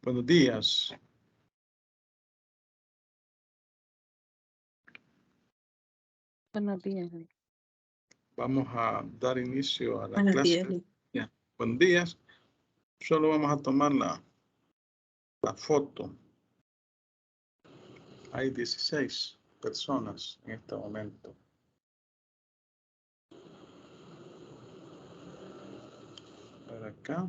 Buenos días. Buenos días. Vamos a dar inicio a la Buenos clase. días. Ya. Buenos días. Solo vamos a tomar la foto. Hay 16 personas en este momento. Para acá.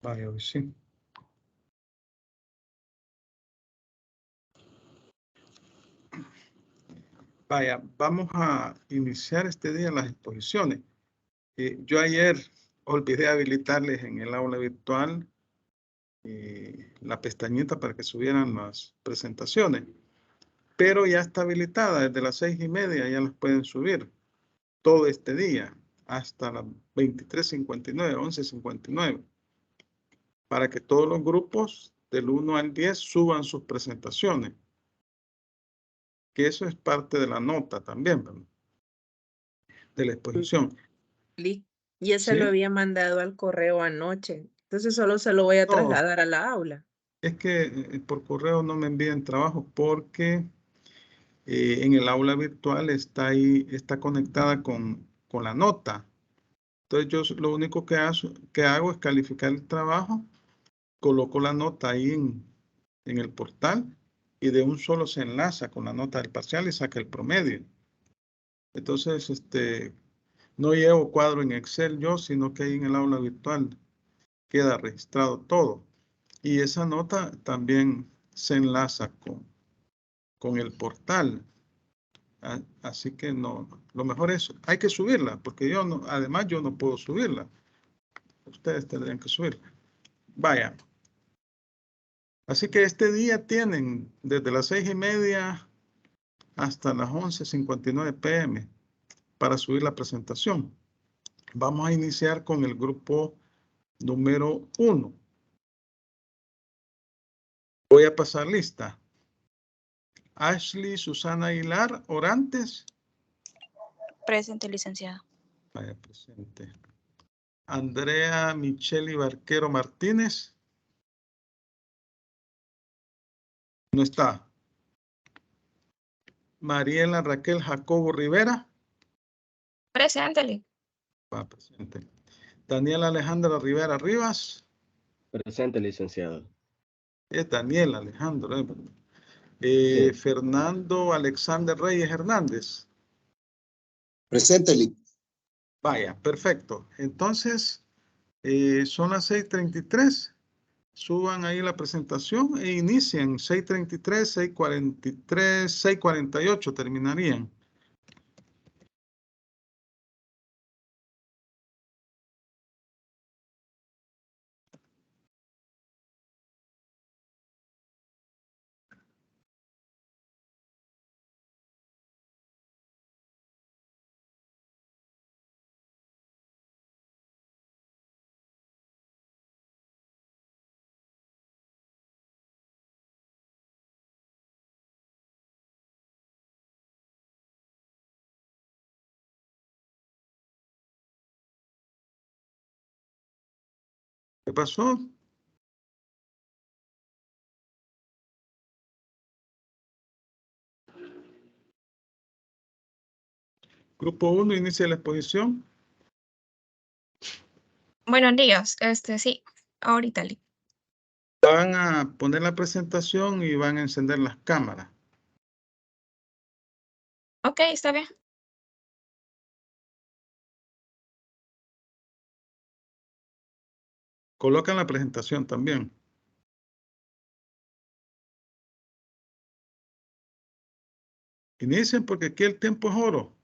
Vaya, hoy sí. Vaya, vamos a iniciar este día las exposiciones. Yo ayer olvidé habilitarles en el aula virtual la pestañita para que subieran las presentaciones, pero ya está habilitada desde las 6:30, ya las pueden subir todo este día hasta las 23:59, 11:59, para que todos los grupos del 1 al 10 suban sus presentaciones, que eso es parte de la nota también, ¿verdad? De la exposición. Ya se lo había mandado al correo anoche, entonces solo se lo voy a trasladar a la aula. Es que por correo no me envían trabajo porque en el aula virtual está ahí, está conectada con la nota. Entonces yo lo único que hago es calificar el trabajo, coloco la nota ahí en el portal y de un solo se enlaza con la nota del parcial y saca el promedio. Entonces, no llevo cuadro en Excel yo, sino que ahí en el aula virtual queda registrado todo. Y esa nota también se enlaza con el portal. Así que no, lo mejor es, hay que subirla, porque además yo no puedo subirla. Ustedes tendrían que subirla. Vaya. Así que este día tienen desde las 6:30 hasta las 11:59 p.m. para subir la presentación. Vamos a iniciar con el grupo número 1. Voy a pasar lista. Ashley Susana Aguilar Orantes. Presente, licenciado. Vaya, presente. Andrea Micheli Barquero Martínez. No está. Mariela Raquel Jacobo Rivera. Presente. Va, presente. Daniela Alejandra Rivera Rivas. Presente, licenciado. Es Daniel Alejandro. Sí. Fernando Alexander Reyes Hernández. Presente, Vaya, perfecto. Entonces, son las 6:33. Suban ahí la presentación e inician 6:33, 6:43, 6:48 terminarían. ¿Qué pasó? Grupo 1 inicia la exposición. Buenos días. Sí, ahorita. Van a poner la presentación y van a encender las cámaras. Ok, está bien. Colocan la presentación también. Inicien porque aquí el tiempo es oro.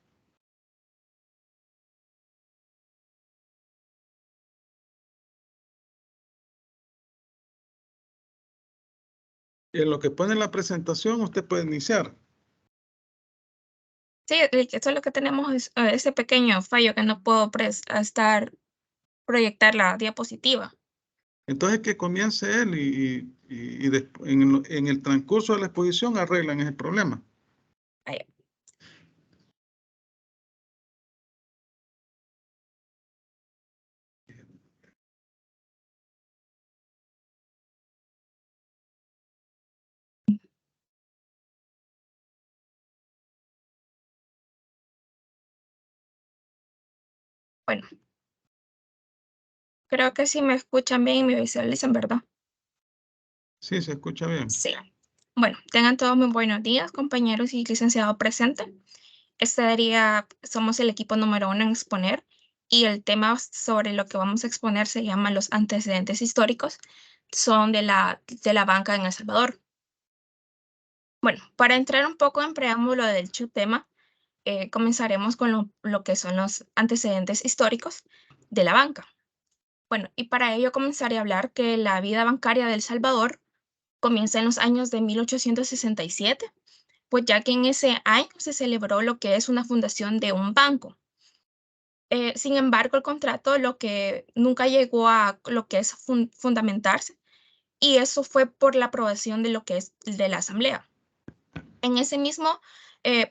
En lo que pone en la presentación, usted puede iniciar. Sí, eso es lo que tenemos, es ese pequeño fallo que no puedo proyectar la diapositiva. Entonces que comience él y en el transcurso de la exposición arreglan ese problema. Ahí. Bueno, creo que si me escuchan bien y me visualizan, ¿verdad? Sí, se escucha bien. Sí. Bueno, tengan todos muy buenos días, compañeros y licenciado presente. Este día somos el equipo número 1 en exponer y el tema sobre lo que vamos a exponer se llama los antecedentes históricos. Son de la banca en El Salvador. Bueno, para entrar un poco en preámbulo del tema, comenzaremos con lo que son los antecedentes históricos de la banca. Bueno, y para ello comenzaré a hablar que la vida bancaria de El Salvador comienza en los años de 1867, pues ya que en ese año se celebró lo que es una fundación de un banco. Sin embargo, el contrato lo que nunca llegó a lo que es fundamentarse, y eso fue por la aprobación de lo que es de la Asamblea. En ese mismo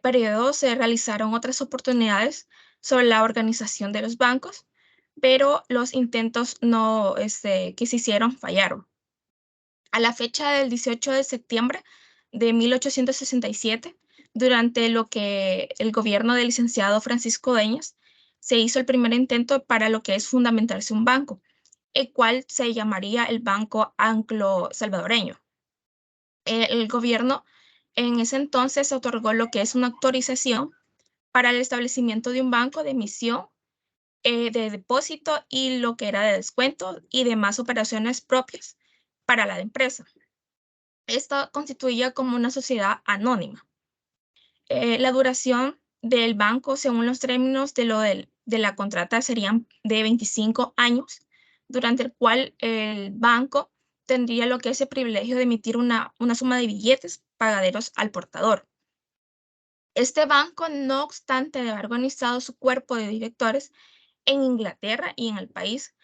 periodo se realizaron otras oportunidades sobre la organización de los bancos, pero los intentos que se hicieron fallaron. A la fecha del 18 de septiembre de 1867, durante lo que el gobierno del licenciado Francisco Deñas, se hizo el primer intento para lo que es fundamentarse un banco, el cual se llamaría el Banco Anglo-Salvadoreño. El gobierno en ese entonces otorgó lo que es una autorización para el establecimiento de un banco de emisión de depósito y lo que era de descuento y demás operaciones propias para la empresa. Esto constituía como una sociedad anónima. La duración del banco, según los términos de la contrata, serían de 25 años, durante el cual el banco tendría lo que es el privilegio de emitir una suma de billetes pagaderos al portador. Este banco, no obstante, debe haber organizado su cuerpo de directores en Inglaterra y en el país,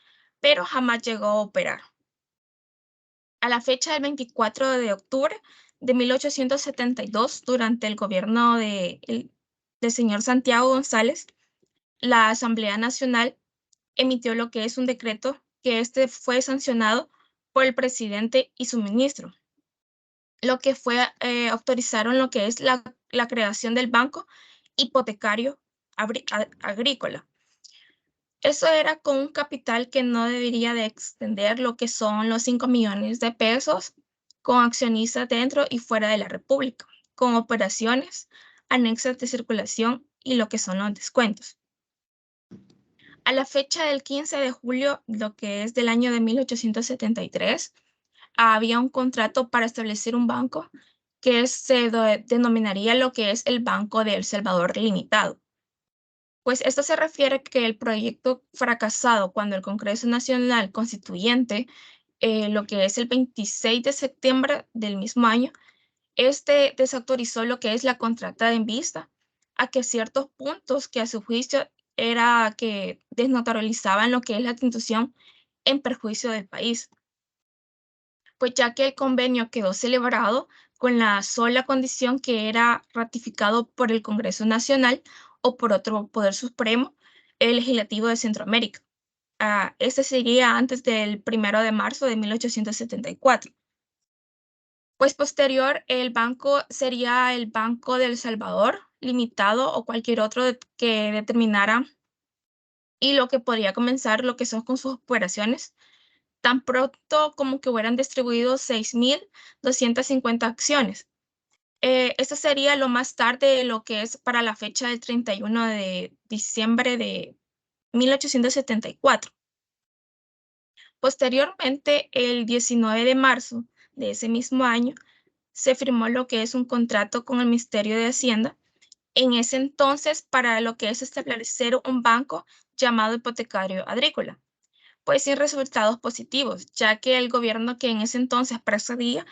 pero jamás llegó a operar. A la fecha del 24 de octubre de 1872, durante el gobierno del señor Santiago González, la Asamblea Nacional emitió lo que es un decreto que fue sancionado por el presidente y su ministro, lo que autorizaron lo que es la creación del Banco Hipotecario Agrícola. Eso era con un capital que no debería de extender lo que son los 5 millones de pesos, con accionistas dentro y fuera de la República, con operaciones anexas de circulación y lo que son los descuentos. A la fecha del 15 de julio, lo que es del año de 1873, había un contrato para establecer un banco que se denominaría lo que es el Banco de El Salvador Limitado. Pues esto se refiere a que el proyecto fracasado cuando el Congreso Nacional Constituyente, lo que es el 26 de septiembre del mismo año, desautorizó lo que es la contrata en vista a que ciertos puntos que a su juicio era que desnaturalizaban lo que es la institución en perjuicio del país. Pues ya que el convenio quedó celebrado con la sola condición que era ratificado por el Congreso Nacional o por otro poder supremo, el legislativo de Centroamérica. Este sería antes del 1 de marzo de 1874. Pues posterior, el banco sería el Banco de El Salvador Limitado o cualquier otro que determinara, y lo que podría comenzar lo que son con sus operaciones tan pronto como que hubieran distribuido 6.250 acciones. Esto sería lo más tarde, lo que es para la fecha del 31 de diciembre de 1874. Posteriormente, el 19 de marzo de ese mismo año, se firmó lo que es un contrato con el Ministerio de Hacienda, en ese entonces para lo que es establecer un banco llamado Hipotecario Agrícola, pues sin resultados positivos, ya que el gobierno que en ese entonces precedía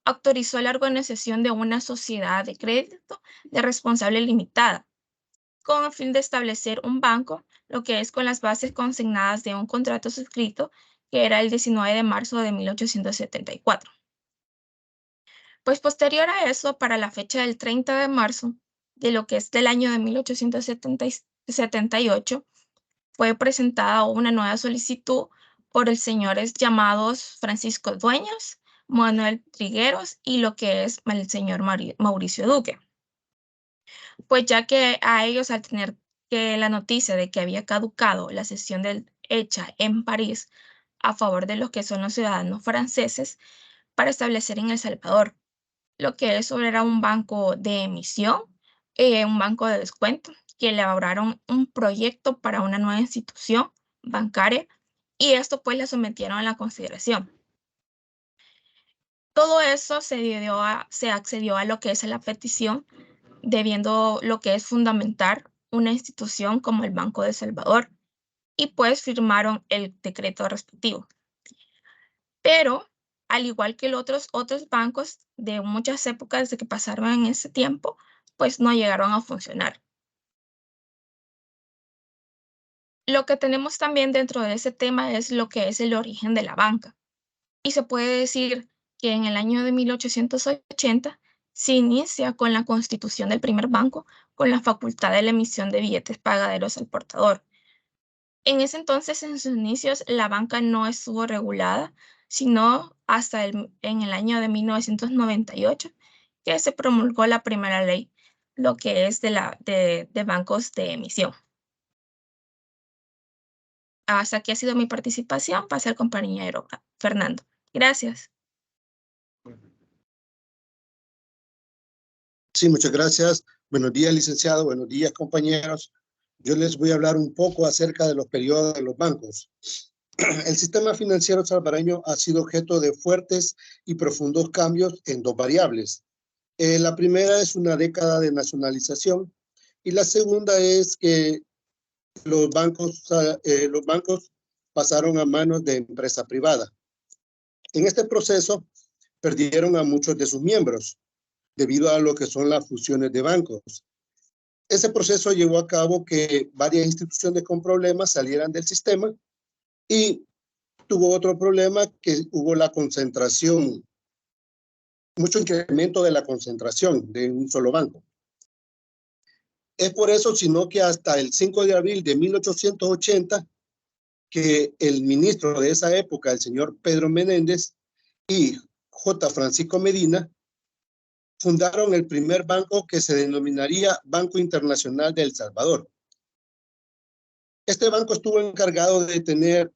autorizó la organización de una sociedad de crédito de responsable limitada, con el fin de establecer un banco, lo que es con las bases consignadas de un contrato suscrito, que era el 19 de marzo de 1874. Pues posterior a eso, para la fecha del 30 de marzo de lo que es del año de 1878, fue presentada una nueva solicitud por los señores llamados Francisco Dueñas, Manuel Trigueros y lo que es el señor Mauricio Duque. Pues ya que a ellos, al tener que la noticia de que había caducado la cesión hecha en París a favor de los que son los ciudadanos franceses para establecer en El Salvador lo que eso era un banco de emisión, un banco de descuento, que elaboraron un proyecto para una nueva institución bancaria y esto pues la sometieron a la consideración. Todo eso se accedió a lo que es la petición, debiendo lo que es fundamentar una institución como el Banco de Salvador y pues firmaron el decreto respectivo. Pero al igual que otros bancos de muchas épocas de que pasaron en ese tiempo, pues no llegaron a funcionar. Lo que tenemos también dentro de ese tema es lo que es el origen de la banca. Y se puede decir que en el año de 1880 se inicia con la constitución del primer banco con la facultad de la emisión de billetes pagaderos al portador. En ese entonces, en sus inicios, la banca no estuvo regulada, sino hasta en el año de 1998, que se promulgó la primera ley, lo que es de bancos de emisión. Hasta aquí ha sido mi participación. Pasa al compañero Fernando. Gracias. Sí, muchas gracias. Buenos días, licenciado. Buenos días, compañeros. Yo les voy a hablar un poco acerca de los periodos de los bancos. El sistema financiero salvadoreño ha sido objeto de fuertes y profundos cambios en dos variables. La primera es una década de nacionalización y la segunda es que los bancos pasaron a manos de empresa privada. En este proceso perdieron a muchos de sus miembros debido a lo que son las fusiones de bancos. Ese proceso llevó a cabo que varias instituciones con problemas salieran del sistema y tuvo otro problema, que hubo la concentración, mucho incremento de la concentración de un solo banco. Es por eso, sino que hasta el 5 de abril de 1880, que el ministro de esa época, el señor Pedro Menéndez y J. Francisco Medina, fundaron el primer banco que se denominaría Banco Internacional de El Salvador. Este banco estuvo encargado de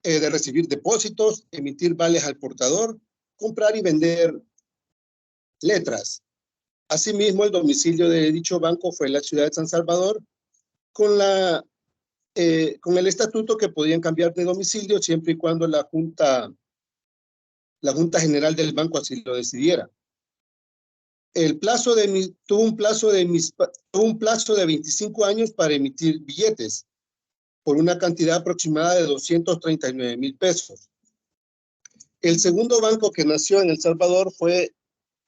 de recibir depósitos, emitir vales al portador, comprar y vender letras. Asimismo, el domicilio de dicho banco fue la ciudad de San Salvador, con el estatuto que podían cambiar de domicilio siempre y cuando la Junta General del banco así lo decidiera. Tuvo un plazo de 25 años para emitir billetes por una cantidad aproximada de 239,000 pesos. El segundo banco que nació en El Salvador fue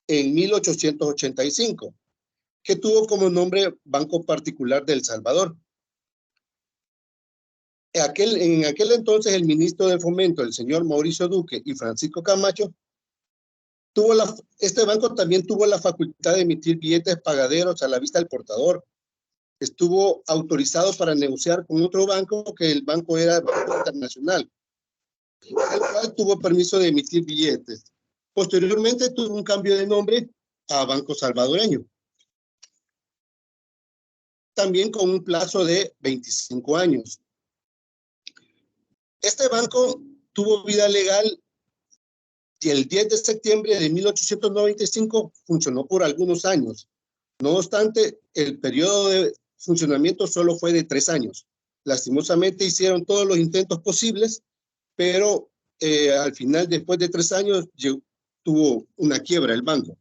en 1885, que tuvo como nombre Banco Particular de El Salvador. En aquel entonces, el ministro de Fomento, el señor Mauricio Duque y Francisco Camacho, este banco también tuvo la facultad de emitir billetes pagaderos a la vista del portador. Estuvo autorizado para negociar con otro banco, que el banco era Banco Internacional, el cual tuvo permiso de emitir billetes. Posteriormente tuvo un cambio de nombre a Banco Salvadoreño, también con un plazo de 25 años. Este banco tuvo vida legal y el 10 de septiembre de 1895 funcionó por algunos años. No obstante, el periodo de funcionamiento solo fue de 3 años. Lastimosamente hicieron todos los intentos posibles, pero al final, después de 3 años, tuvo una quiebra el banco.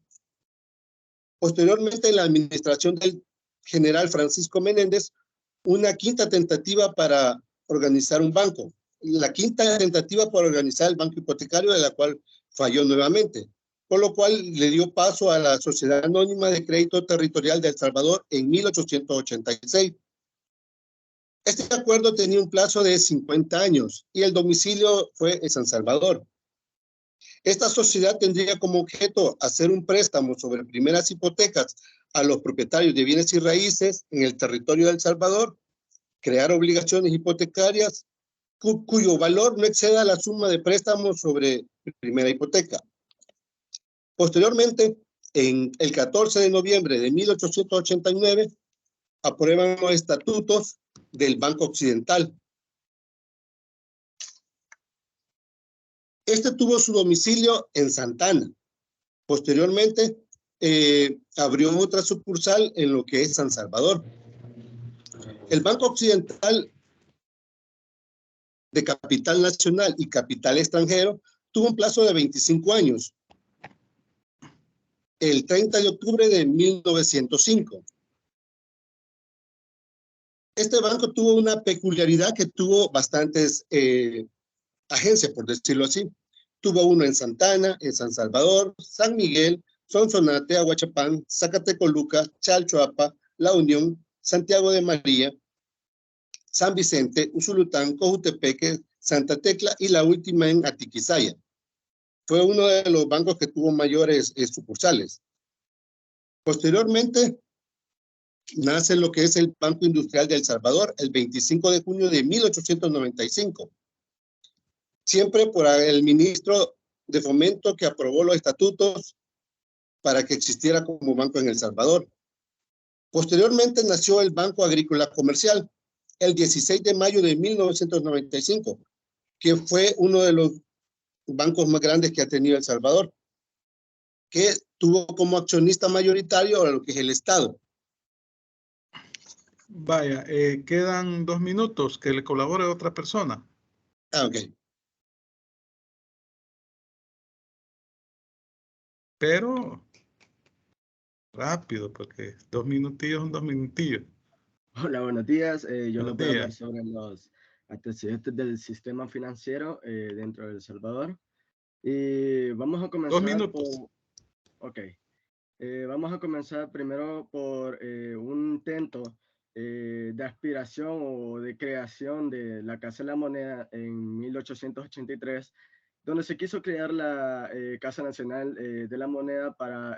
Posteriormente, en la administración del general Francisco Menéndez, una quinta tentativa para organizar un banco. La quinta tentativa para organizar el banco hipotecario, de la cual falló nuevamente. por lo cual le dio paso a la Sociedad Anónima de Crédito Territorial de El Salvador en 1886. Este acuerdo tenía un plazo de 50 años y el domicilio fue en San Salvador. Esta sociedad tendría como objeto hacer un préstamo sobre primeras hipotecas a los propietarios de bienes y raíces en el territorio de El Salvador, crear obligaciones hipotecarias cuyo valor no exceda la suma de préstamos sobre primera hipoteca. Posteriormente, en el 14 de noviembre de 1889, aprueban los estatutos del Banco Occidental. Este tuvo su domicilio en Santa Ana. Posteriormente, abrió otra sucursal en lo que es San Salvador. El Banco Occidental de capital nacional y capital extranjero tuvo un plazo de 25 años. El 30 de octubre de 1905. Este banco tuvo una peculiaridad que tuvo bastantes agencias, por decirlo así. Tuvo uno en Santa Ana, en San Salvador, San Miguel, Sonsonate, Aguachapán, Zacatecoluca, Chalchuapa, La Unión, Santiago de María, San Vicente, Usulután, Cojutepeque, Santa Tecla y la última en Atiquizaya. Fue uno de los bancos que tuvo mayores sucursales. Posteriormente, nace lo que es el Banco Industrial de El Salvador el 25 de junio de 1895. Siempre por el ministro de Fomento que aprobó los estatutos para que existiera como banco en El Salvador. Posteriormente nació el Banco Agrícola Comercial el 16 de mayo de 1995, que fue uno de los bancos más grandes que ha tenido El Salvador, que tuvo como accionista mayoritario a lo que es el Estado. Vaya, quedan 2 minutos, que le colabore otra persona. Ok. Pero rápido, porque 2 minutillos son 2 minutillos. Hola, buenos días. Yo les Buenos voy a hablar días. sobre los antecedentes del sistema financiero dentro de El Salvador. Y vamos a 2 comenzar minutos. Ok. Vamos a comenzar primero por un intento de aspiración o de creación de la Casa de la Moneda en 1883, donde se quiso crear la Casa Nacional de la Moneda para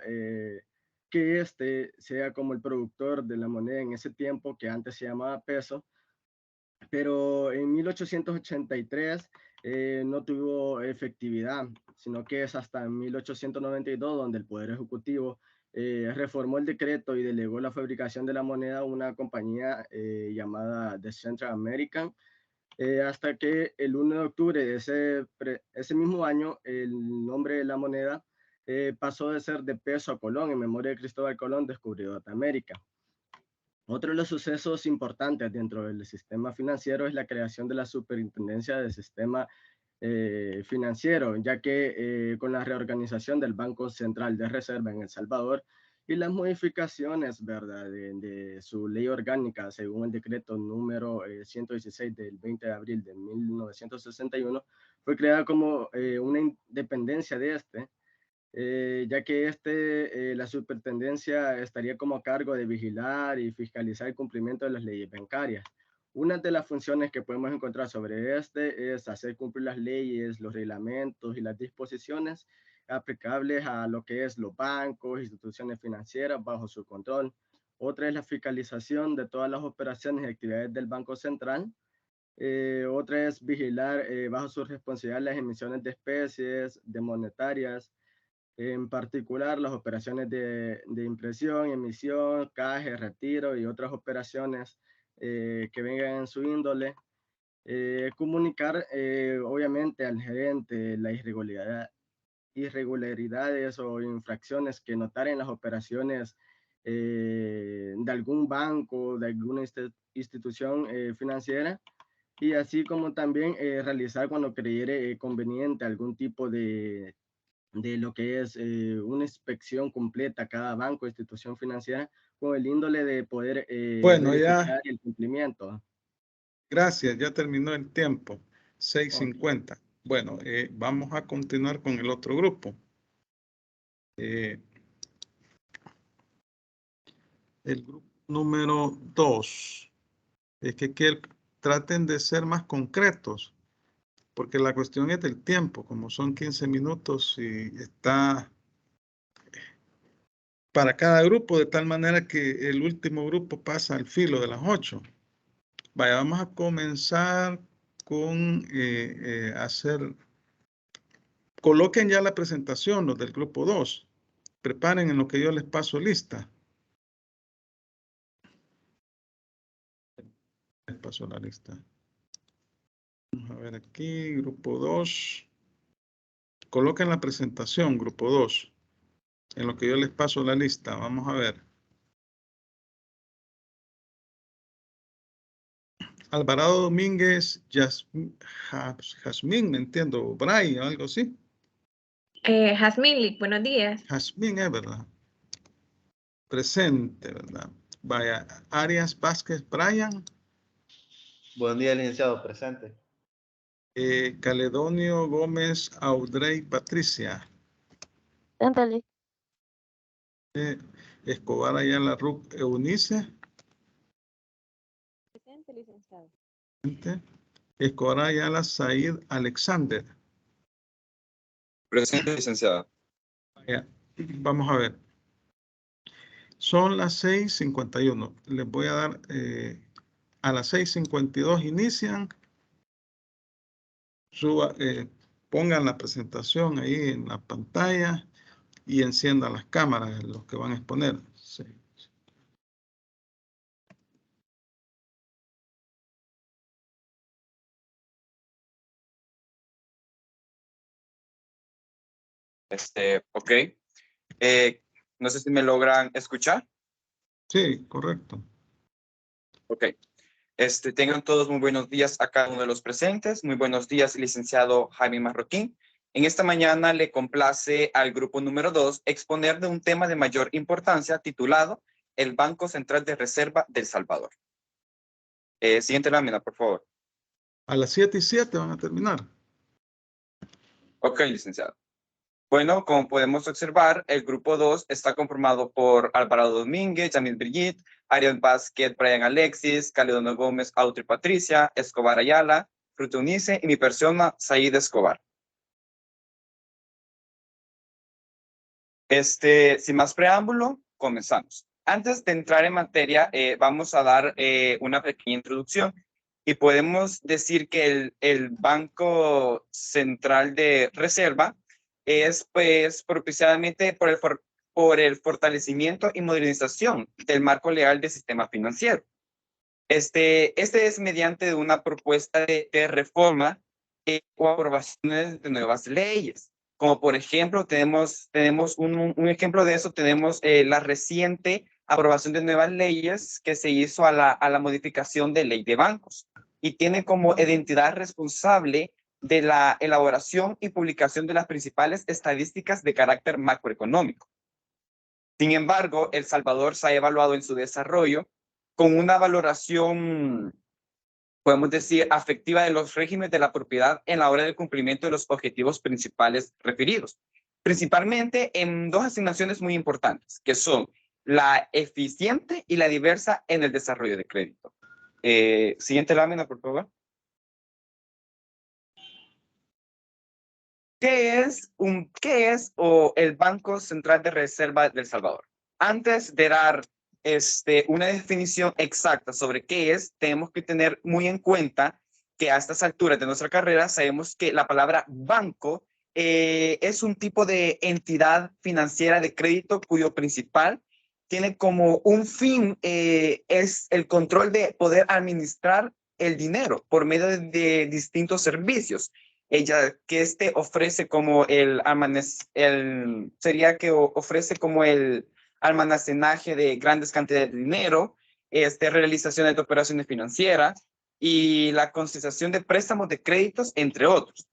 que este sea como el productor de la moneda en ese tiempo, que antes se llamaba peso, pero en 1883 no tuvo efectividad, sino que es hasta 1892 donde el Poder Ejecutivo reformó el decreto y delegó la fabricación de la moneda a una compañía llamada The Central American, hasta que el 1 de octubre de ese mismo año el nombre de la moneda pasó de ser de peso a Colón, en memoria de Cristóbal Colón, descubridor de América. Otro de los sucesos importantes dentro del sistema financiero es la creación de la Superintendencia del Sistema Financiero, ya que con la reorganización del Banco Central de Reserva en El Salvador y las modificaciones, ¿verdad?, de su ley orgánica, según el decreto número 116 del 20 de abril de 1961, fue creada como una independencia de ya que la superintendencia estaría como a cargo de vigilar y fiscalizar el cumplimiento de las leyes bancarias. Una de las funciones que podemos encontrar sobre es hacer cumplir las leyes, los reglamentos y las disposiciones aplicables a lo que es los bancos, instituciones financieras bajo su control. Otra es la fiscalización de todas las operaciones y actividades del Banco Central. Otra es vigilar bajo su responsabilidad las emisiones de especies, de monetarias, en particular las operaciones de impresión, emisión, caje, retiro y otras operaciones que vengan en su índole. Comunicar obviamente al gerente las irregularidades o infracciones que notaren en las operaciones de algún banco, de alguna institución financiera, y así como también realizar cuando creyere conveniente algún tipo de lo que es una inspección completa a cada banco o institución financiera con el índole de poder Bueno, verificar ya, el cumplimiento. gracias, ya terminó el tiempo. Ok. 6:50. Bueno, vamos a continuar con el otro grupo. El grupo número 2 es que traten de ser más concretos, porque la cuestión es del tiempo, como son 15 minutos y está para cada grupo, de tal manera que el último grupo pasa al filo de las 8. Vaya, vamos a comenzar con coloquen ya la presentación, los del grupo 2. Preparen en lo que yo les paso lista. Les paso la lista. Vamos a ver aquí, grupo 2. Coloquen la presentación, grupo 2. En lo que yo les paso la lista. Vamos a ver. Alvarado Domínguez, Jazmín, me entiendo, Brian, algo así. Jazmín, buenos días. Jazmín es verdad. Presente, ¿verdad? Vaya, Arias Vázquez, Brian. Buen día, licenciado, presente. Caledonio Gómez, Audrey Patricia. Presente. Escobar Ayala Ruc, Eunice. Presente, licenciado. Presente. Escobar Ayala Said Alexander. Presente, licenciado. Vaya, vamos a ver. Son las 6:51. Les voy a dar a las 6:52 inician. Pongan la presentación ahí en la pantalla y enciendan las cámaras los que van a exponer. Sí. Ok. No sé si me logran escuchar. Sí, correcto. Ok. Tengan todos muy buenos días a cada uno de los presentes. Muy buenos días, licenciado Jaime Marroquín. En esta mañana le complace al grupo número 2 exponer de un tema de mayor importancia titulado El Banco Central de Reserva del Salvador. Siguiente lámina, por favor. A las 7:07 van a terminar. Ok, licenciado. Bueno, como podemos observar, el grupo 2 está conformado por Alvarado Domínguez, Yamil Brigitte, Ariel Vázquez, Brian Alexis, Caledonio Gómez, Audrey Patricia, Escobar Ayala, Ruth Eunice y mi persona, Said Escobar. Sin más preámbulo, comenzamos. Antes de entrar en materia, vamos a dar una pequeña introducción y podemos decir que el Banco Central de Reserva es pues propiciadamente por el fortalecimiento y modernización del marco legal del sistema financiero. Este es mediante una propuesta de reforma o aprobaciones de nuevas leyes. Como por ejemplo, tenemos un ejemplo de eso, tenemos la reciente aprobación de nuevas leyes que se hizo a la modificación de ley de bancos y tiene como entidad responsable de la elaboración y publicación de las principales estadísticas de carácter macroeconómico. Sin embargo, El Salvador se ha evaluado en su desarrollo con una valoración, podemos decir, afectiva de los regímenes de la propiedad en la hora del cumplimiento de los objetivos principales referidos, principalmente en dos asignaciones muy importantes, que son la eficiente y la diversa en el desarrollo de crédito. Siguiente lámina, por favor. ¿Qué es el Banco Central de Reserva del Salvador? Antes de dar una definición exacta sobre qué es, tenemos que tener muy en cuenta que a estas alturas de nuestra carrera sabemos que la palabra banco es un tipo de entidad financiera de crédito cuyo principal tiene como un fin es el control de poder administrar el dinero por medio de distintos servicios. Que ofrece como ofrece como el almacenaje de grandes cantidades de dinero, realizaciones de operaciones financieras y la concesión de préstamos de créditos, entre otros.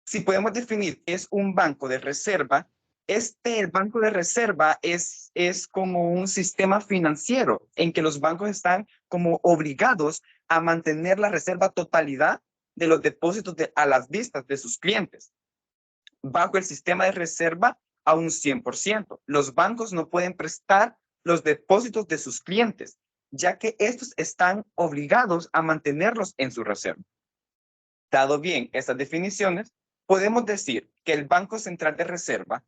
Si podemos definir qué es un banco de reserva, el banco de reserva es como un sistema financiero en que los bancos están como obligados a mantener la reserva totalidad de los depósitos a las vistas de sus clientes. Bajo el sistema de reserva a un 100%. Los bancos no pueden prestar los depósitos de sus clientes, ya que estos están obligados a mantenerlos en su reserva. Dado bien estas definiciones, podemos decir que el Banco Central de Reserva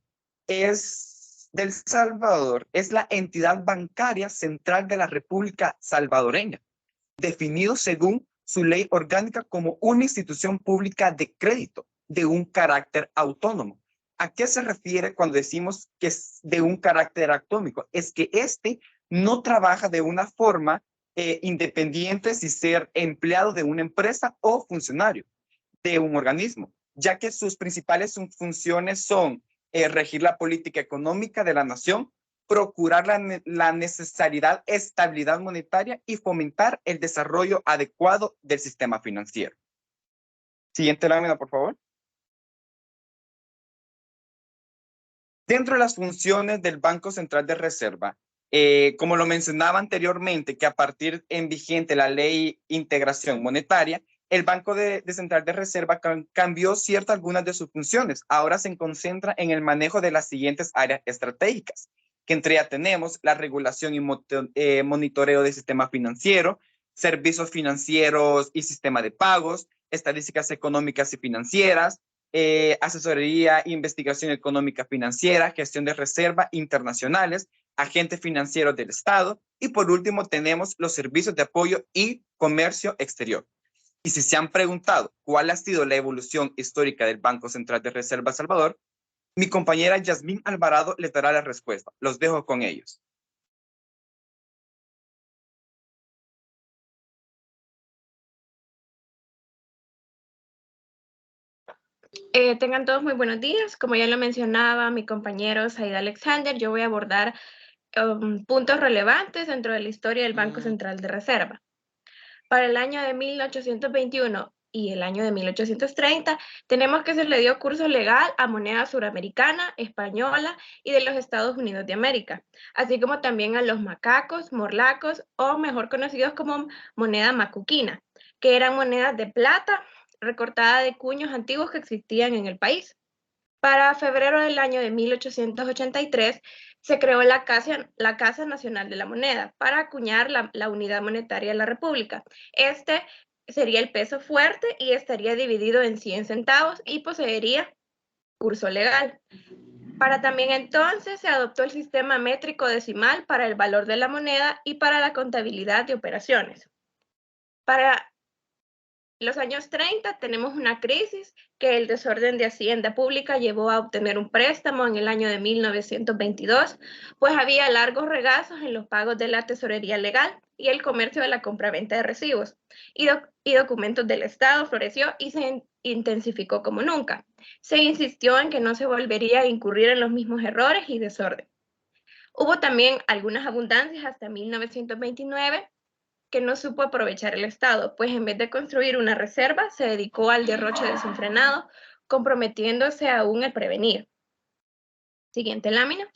del Salvador es la entidad bancaria central de la República Salvadoreña, definido según su ley orgánica como una institución pública de crédito de un carácter autónomo. ¿A qué se refiere cuando decimos que es de un carácter autónomo? Es que este no trabaja de una forma independiente si ser empleado de una empresa o funcionario de un organismo, ya que sus principales funciones son regir la política económica de la nación, procurar la necesaria estabilidad monetaria y fomentar el desarrollo adecuado del sistema financiero. Siguiente lámina, por favor. Dentro de las funciones del Banco Central de Reserva, como lo mencionaba anteriormente, que a partir en vigente la Ley Integración Monetaria, el Banco Central de Reserva cambió algunas de sus funciones. Ahora se concentra en el manejo de las siguientes áreas estratégicas, que entre ellas tenemos la regulación y monitoreo del sistema financiero, servicios financieros y sistema de pagos, estadísticas económicas y financieras, asesoría, investigación económica financiera, gestión de reserva internacionales, agentes financieros del Estado y por último tenemos los servicios de apoyo y comercio exterior. Y si se han preguntado cuál ha sido la evolución histórica del Banco Central de Reserva Salvador, mi compañera Yasmín Alvarado les dará la respuesta. Los dejo con ellos. Tengan todos muy buenos días. Como ya lo mencionaba mi compañero Said Alexander, yo voy a abordar puntos relevantes dentro de la historia del Banco Central de Reserva. Para el año de 1821 y el año de 1830, tenemos que se le dio curso legal a moneda suramericana, española y de los Estados Unidos de América, así como también a los macacos, morlacos o mejor conocidos como moneda macuquina, que eran monedas de plata recortada de cuños antiguos que existían en el país. Para febrero del año de 1883 se creó la Casa Nacional de la Moneda para acuñar la unidad monetaria de la República. Este sería el peso fuerte y estaría dividido en 100 centavos y poseería curso legal. Para también entonces se adoptó el sistema métrico decimal para el valor de la moneda y para la contabilidad de operaciones. Para los años 30 tenemos una crisis que el desorden de Hacienda Pública llevó a obtener un préstamo en el año de 1922, pues había largos regazos en los pagos de la tesorería legal y el comercio de la compraventa de recibos y documentos del Estado floreció y se intensificó como nunca. Se insistió en que no se volvería a incurrir en los mismos errores y desorden. Hubo también algunas abundancias hasta 1929, que no supo aprovechar el Estado, pues en vez de construir una reserva, se dedicó al derroche desenfrenado, comprometiéndose aún a prevenir. Siguiente lámina.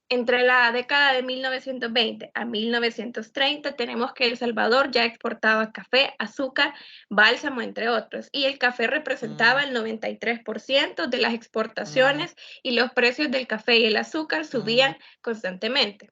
Entre la década de 1920 a 1930 tenemos que El Salvador ya exportaba café, azúcar, bálsamo, entre otros, y el café representaba el 93% de las exportaciones y los precios del café y el azúcar subían constantemente.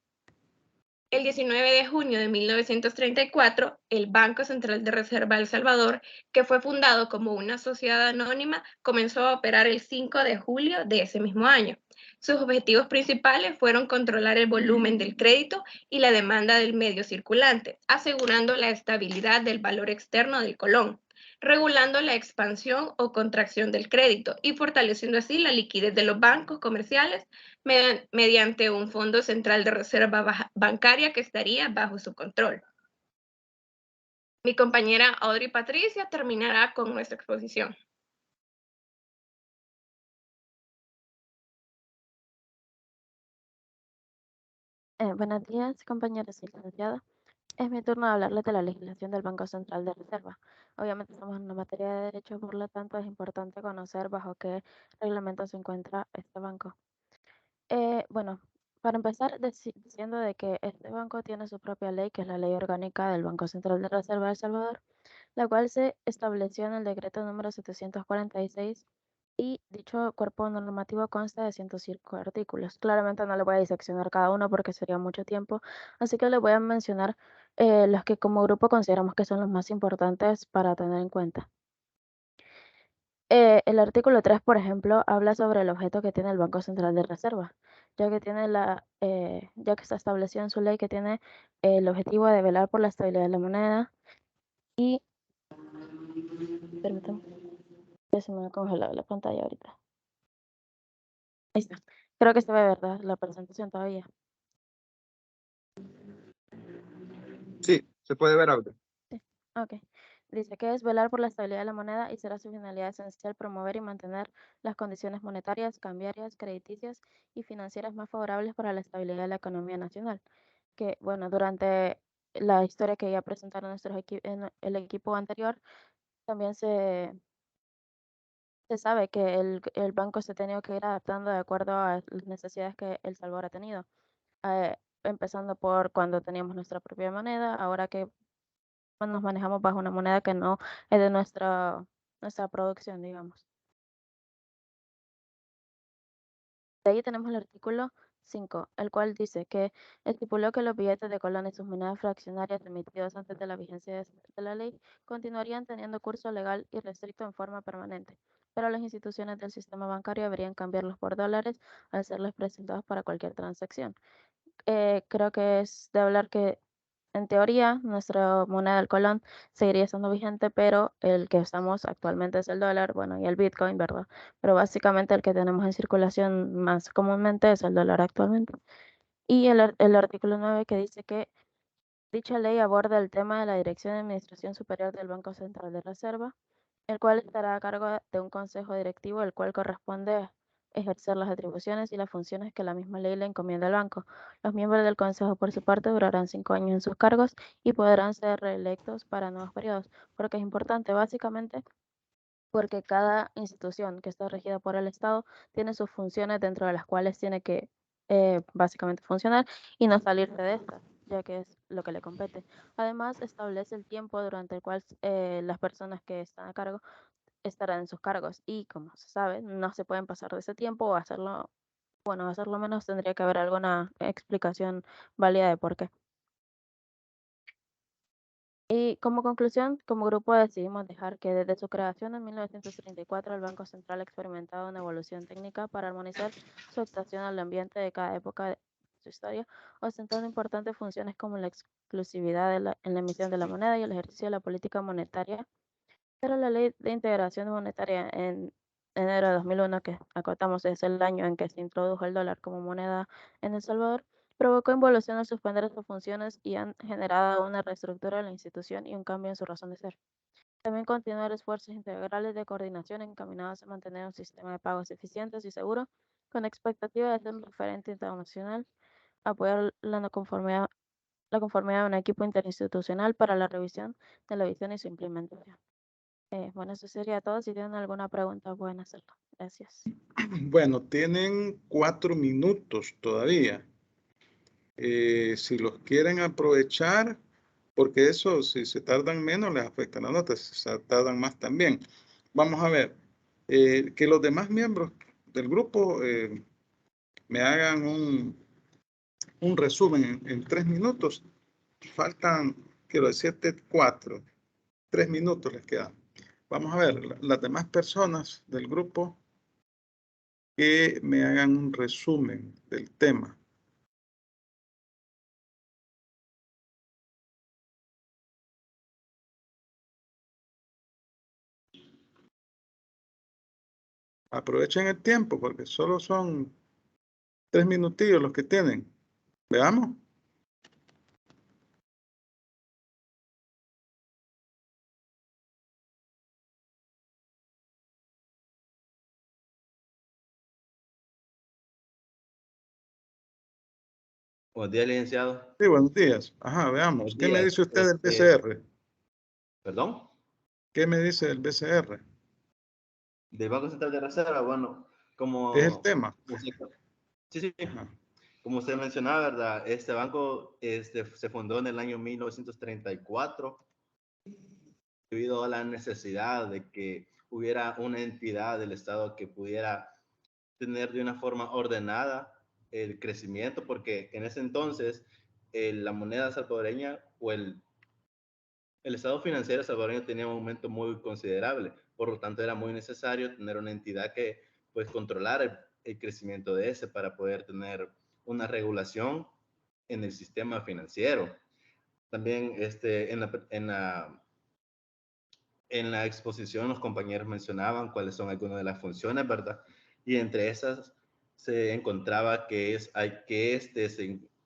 El 19 de junio de 1934, el Banco Central de Reserva de El Salvador, que fue fundado como una sociedad anónima, comenzó a operar el 5 de julio de ese mismo año. Sus objetivos principales fueron controlar el volumen del crédito y la demanda del medio circulante, asegurando la estabilidad del valor externo del colón, regulando la expansión o contracción del crédito y fortaleciendo así la liquidez de los bancos comerciales mediante un fondo central de reserva bancaria que estaría bajo su control. Mi compañera Audrey Patricia terminará con nuestra exposición. Buenos días, compañeros y licenciados. Es mi turno de hablarles de la legislación del Banco Central de Reserva. Obviamente estamos en una materia de derecho, por lo tanto es importante conocer bajo qué reglamento se encuentra este banco. Bueno, para empezar diciendo de que este banco tiene su propia ley, que es la Ley Orgánica del Banco Central de Reserva de El Salvador, la cual se estableció en el decreto número 746 Y dicho cuerpo normativo consta de 105 artículos. Claramente no le voy a diseccionar cada uno porque sería mucho tiempo, así que le voy a mencionar los que como grupo consideramos que son los más importantes para tener en cuenta. El artículo 3, por ejemplo, habla sobre el objeto que tiene el Banco Central de Reserva, ya que está establecido en su ley que tiene el objetivo de velar por la estabilidad de la moneda y... Permítame, se me ha congelado la pantalla ahorita. Ahí está. Creo que se ve, ¿verdad? La presentación todavía. Sí, se puede ver ahora. Sí. Ok. Dice que es velar por la estabilidad de la moneda y será su finalidad esencial promover y mantener las condiciones monetarias, cambiarias, crediticias y financieras más favorables para la estabilidad de la economía nacional. Que, bueno, durante la historia que ya presentaron en el equipo anterior, también se sabe que el banco se ha tenido que ir adaptando de acuerdo a las necesidades que El Salvador ha tenido. Empezando por cuando teníamos nuestra propia moneda, ahora que nos manejamos bajo una moneda que no es de nuestra producción, digamos. De ahí tenemos el artículo 5, el cual dice que estipuló que los billetes de colón y sus monedas fraccionarias emitidos antes de la vigencia de la ley continuarían teniendo curso legal y restricto en forma permanente, pero las instituciones del sistema bancario deberían cambiarlos por dólares al serles presentados para cualquier transacción. Creo que es de hablar que en teoría nuestra moneda del colón seguiría estando vigente, pero el que usamos actualmente es el dólar, bueno, y el Bitcoin, ¿verdad? Pero básicamente el que tenemos en circulación más comúnmente es el dólar actualmente. Y el artículo 9 que dice que dicha ley aborda el tema de la Dirección de Administración Superior del Banco Central de Reserva, el cual estará a cargo de un consejo directivo, el cual corresponde ejercer las atribuciones y las funciones que la misma ley le encomienda al banco. Los miembros del consejo, por su parte, durarán 5 años en sus cargos y podrán ser reelectos para nuevos periodos, porque es importante, básicamente, porque cada institución que está regida por el Estado tiene sus funciones dentro de las cuales tiene que básicamente funcionar y no salirse de estas, ya que es lo que le compete. Además, establece el tiempo durante el cual las personas que están a cargo estarán en sus cargos y, como se sabe, no se pueden pasar de ese tiempo o hacerlo, bueno, hacerlo menos tendría que haber alguna explicación válida de por qué. Y como conclusión, como grupo decidimos dejar que desde su creación en 1934 el Banco Central ha experimentado una evolución técnica para armonizar su actuación al ambiente de cada época de su historia, ostentando importantes funciones como la exclusividad en la emisión de la moneda y el ejercicio de la política monetaria. Pero la Ley de Integración Monetaria en enero de 2001, que acotamos es el año en que se introdujo el dólar como moneda en El Salvador, provocó involución al suspender sus funciones y han generado una reestructura de la institución y un cambio en su razón de ser. También continuar esfuerzos integrales de coordinación encaminados a mantener un sistema de pagos eficientes y seguro, con expectativa de ser un referente internacional, apoyar la conformidad de un equipo interinstitucional para la revisión de la visión y su implementación. Bueno, eso sería todo. Si tienen alguna pregunta, pueden hacerlo. Gracias. Bueno, tienen 4 minutos todavía. Si los quieren aprovechar, porque eso, si se tardan menos, les afecta la nota, si se tardan más también. Vamos a ver, que los demás miembros del grupo me hagan un resumen en 3 minutos. Faltan, quiero decirte, 4. 3 minutos les quedan. Vamos a ver, las demás personas del grupo que me hagan un resumen del tema. Aprovechen el tiempo porque solo son 3 minutillos los que tienen. Veamos. Buenos días, licenciado. Sí, buenos días. Ajá, veamos. Buenos ¿Qué me días. dice usted del BCR? ¿Perdón? ¿Qué me dice del BCR? Del Banco Central de Reserva, bueno, Es el tema. Sí. Ajá. Como usted mencionaba, ¿verdad? Este banco se fundó en el año 1934 debido a la necesidad de que hubiera una entidad del Estado que pudiera tener de una forma ordenada el crecimiento, porque en ese entonces la moneda salvadoreña o el estado financiero salvadoreño tenía un aumento muy considerable, por lo tanto era muy necesario tener una entidad que pues controlara el crecimiento de ese para poder tener una regulación en el sistema financiero. También en la exposición los compañeros mencionaban cuáles son algunas de las funciones, ¿verdad? Y entre esas se encontraba que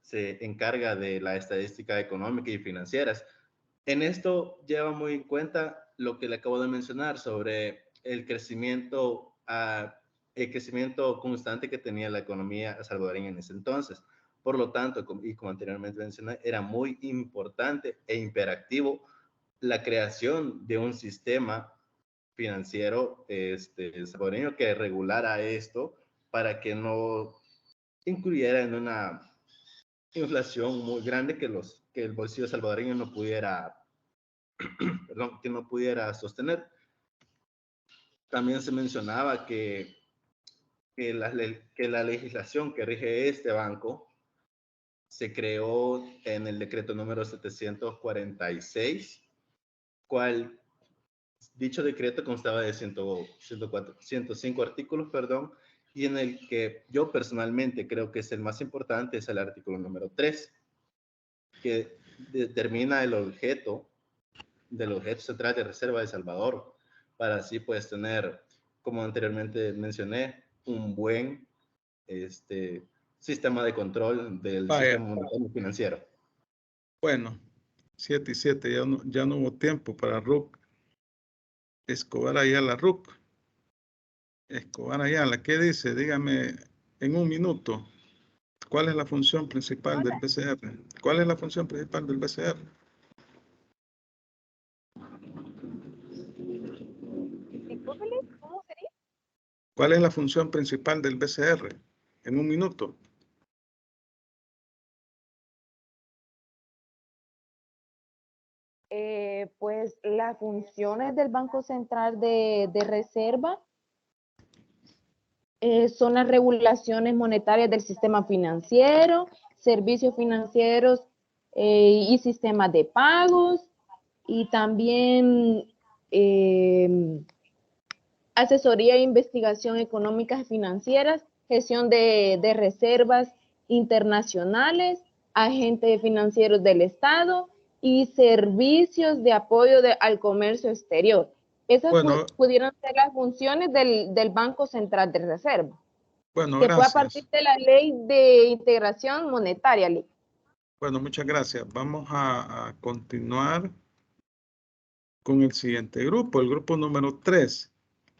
se encarga de la estadística económica y financieras. En esto lleva muy en cuenta lo que le acabo de mencionar sobre el crecimiento constante que tenía la economía salvadoreña en ese entonces. Por lo tanto, y como anteriormente mencioné, era muy importante e imperativo la creación de un sistema financiero salvadoreño que regulara esto para que no incluyera en una inflación muy grande que el bolsillo salvadoreño no pudiera, perdón, que no pudiera sostener. También se mencionaba que la legislación que rige este banco se creó en el decreto número 746, cual dicho decreto constaba de 105 artículos, perdón, y en el que yo personalmente creo que es el más importante es el artículo número 3, que determina el objeto del objeto central de reserva de El Salvador, para así pues tener, como anteriormente mencioné, un buen sistema de control del sistema monetario financiero. Bueno, 7 y 7, ya no hubo tiempo para RUC. Escobar Ayala, RUC. Escobar Ayala, ¿qué dice? Dígame en un minuto. ¿Cuál es la función principal del BCR? ¿Cuál es la función principal del BCR? ¿Cómo sería? ¿Cuál es la función principal del BCR? En un minuto. Pues las funciones del Banco Central de Reserva son las regulaciones monetarias del sistema financiero, servicios financieros y sistemas de pagos, y también asesoría e investigación económicas y financieras, gestión de reservas internacionales, agentes financieros del Estado y servicios de apoyo al comercio exterior. Esas pudieran ser las funciones del Banco Central de Reserva, bueno, que gracias. fue a partir de la Ley de Integración Monetaria. Bueno, muchas gracias. Vamos a continuar con el siguiente grupo, el grupo número 3.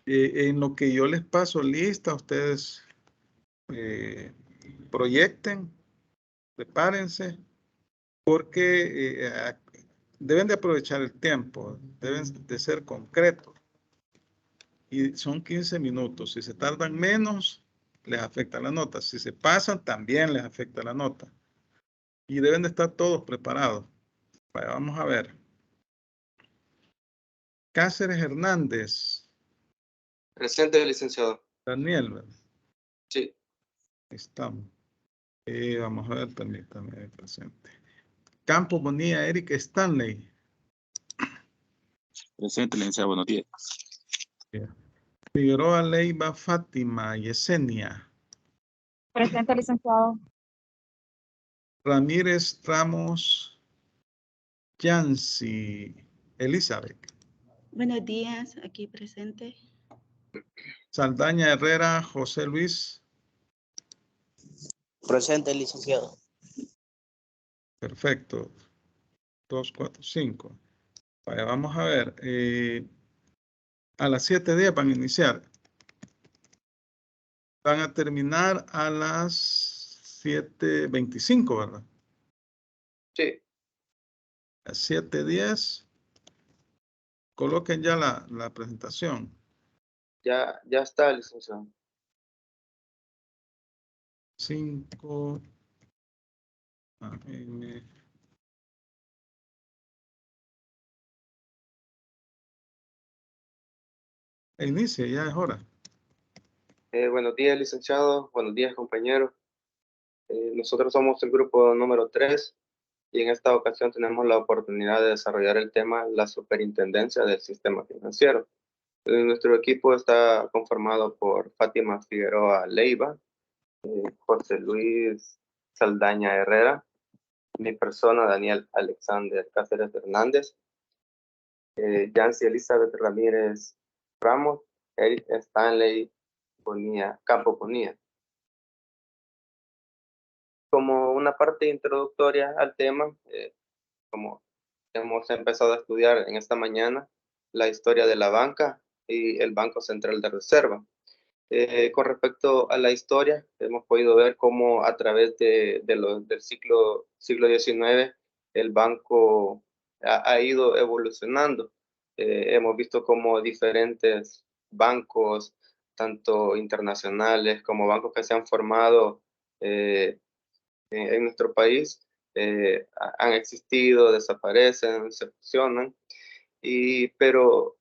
En lo que yo les paso lista, ustedes proyecten, prepárense, porque deben de aprovechar el tiempo, deben de ser concretos. Y son 15 minutos. Si se tardan menos, les afecta la nota. Si se pasan, también les afecta la nota. Y deben de estar todos preparados. Vaya, vamos a ver. Cáceres Hernández. Presente, licenciado. Daniel, ¿verdad? Sí. Estamos. Vamos a ver, permítame, presente. Campos Bonilla, Eric Stanley. Presente, licenciado, buenos días. Yeah. Figueroa Leiva Fátima Yesenia. Presente, licenciado. Ramírez Ramos Yancy Elizabeth. Buenos días, aquí presente. Saldaña Herrera José Luis. Presente, licenciado. Perfecto. 2, 4, 5. Vaya, vamos a ver. A las 7:10 van a iniciar. Van a terminar a las 7:25, ¿verdad? Sí. A 7:10. Coloquen ya la presentación. Ya está, licenciado. 5 AM Inicia, ya es hora. Buenos días, licenciado. Buenos días, compañeros. Nosotros somos el grupo número 3 y en esta ocasión tenemos la oportunidad de desarrollar el tema la superintendencia del sistema financiero. Nuestro equipo está conformado por Fátima Figueroa Leiva, José Luis Saldaña Herrera, mi persona Daniel Alexander Cáceres Hernández, Yancy Elizabeth Ramírez Ramos, Eric Stanley Campo Ponía. Como una parte introductoria al tema, como hemos empezado a estudiar en esta mañana, la historia de la banca y el Banco Central de Reserva. Con respecto a la historia, hemos podido ver cómo a través del siglo XIX el banco ha ido evolucionando. Hemos visto cómo diferentes bancos, tanto internacionales como bancos que se han formado en nuestro país, han existido, desaparecen, se fusionan, pero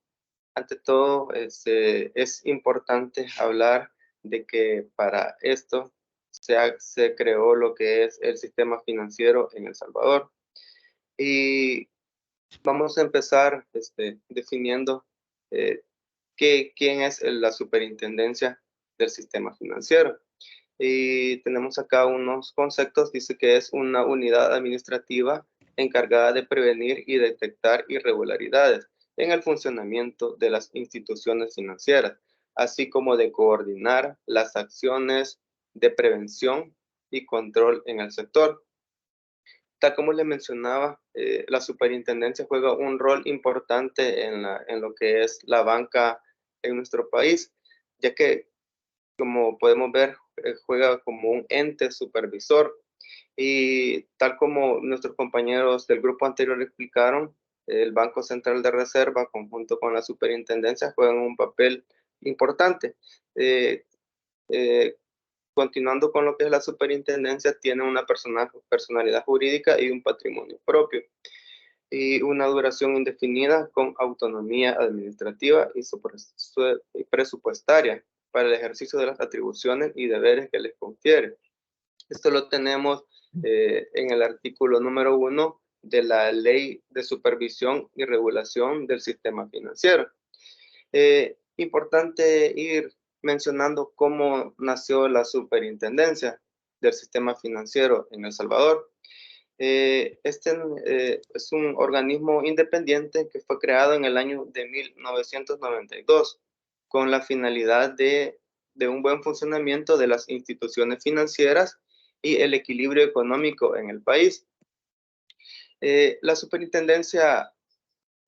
ante todo es importante hablar de que para esto se creó lo que es el sistema financiero en El Salvador. Y vamos a empezar definiendo quién es la superintendencia del sistema financiero. Y tenemos acá unos conceptos. Dice que es una unidad administrativa encargada de prevenir y detectar irregularidades en el funcionamiento de las instituciones financieras, así como de coordinar las acciones de prevención y control en el sector. Tal como les mencionaba, la superintendencia juega un rol importante en lo que es la banca en nuestro país, ya que, como podemos ver, juega como un ente supervisor. Y tal como nuestros compañeros del grupo anterior explicaron, el Banco Central de Reserva, conjunto con la superintendencia, juegan un papel importante. Continuando con lo que es la superintendencia, tiene una personalidad jurídica y un patrimonio propio, y una duración indefinida con autonomía administrativa y presupuestaria para el ejercicio de las atribuciones y deberes que les confiere. Esto lo tenemos en el artículo número 1 de la Ley de Supervisión y Regulación del Sistema Financiero. Importante ir mencionando cómo nació la superintendencia del sistema financiero en El Salvador. Es un organismo independiente que fue creado en el año de 1992 con la finalidad de un buen funcionamiento de las instituciones financieras y el equilibrio económico en el país. La superintendencia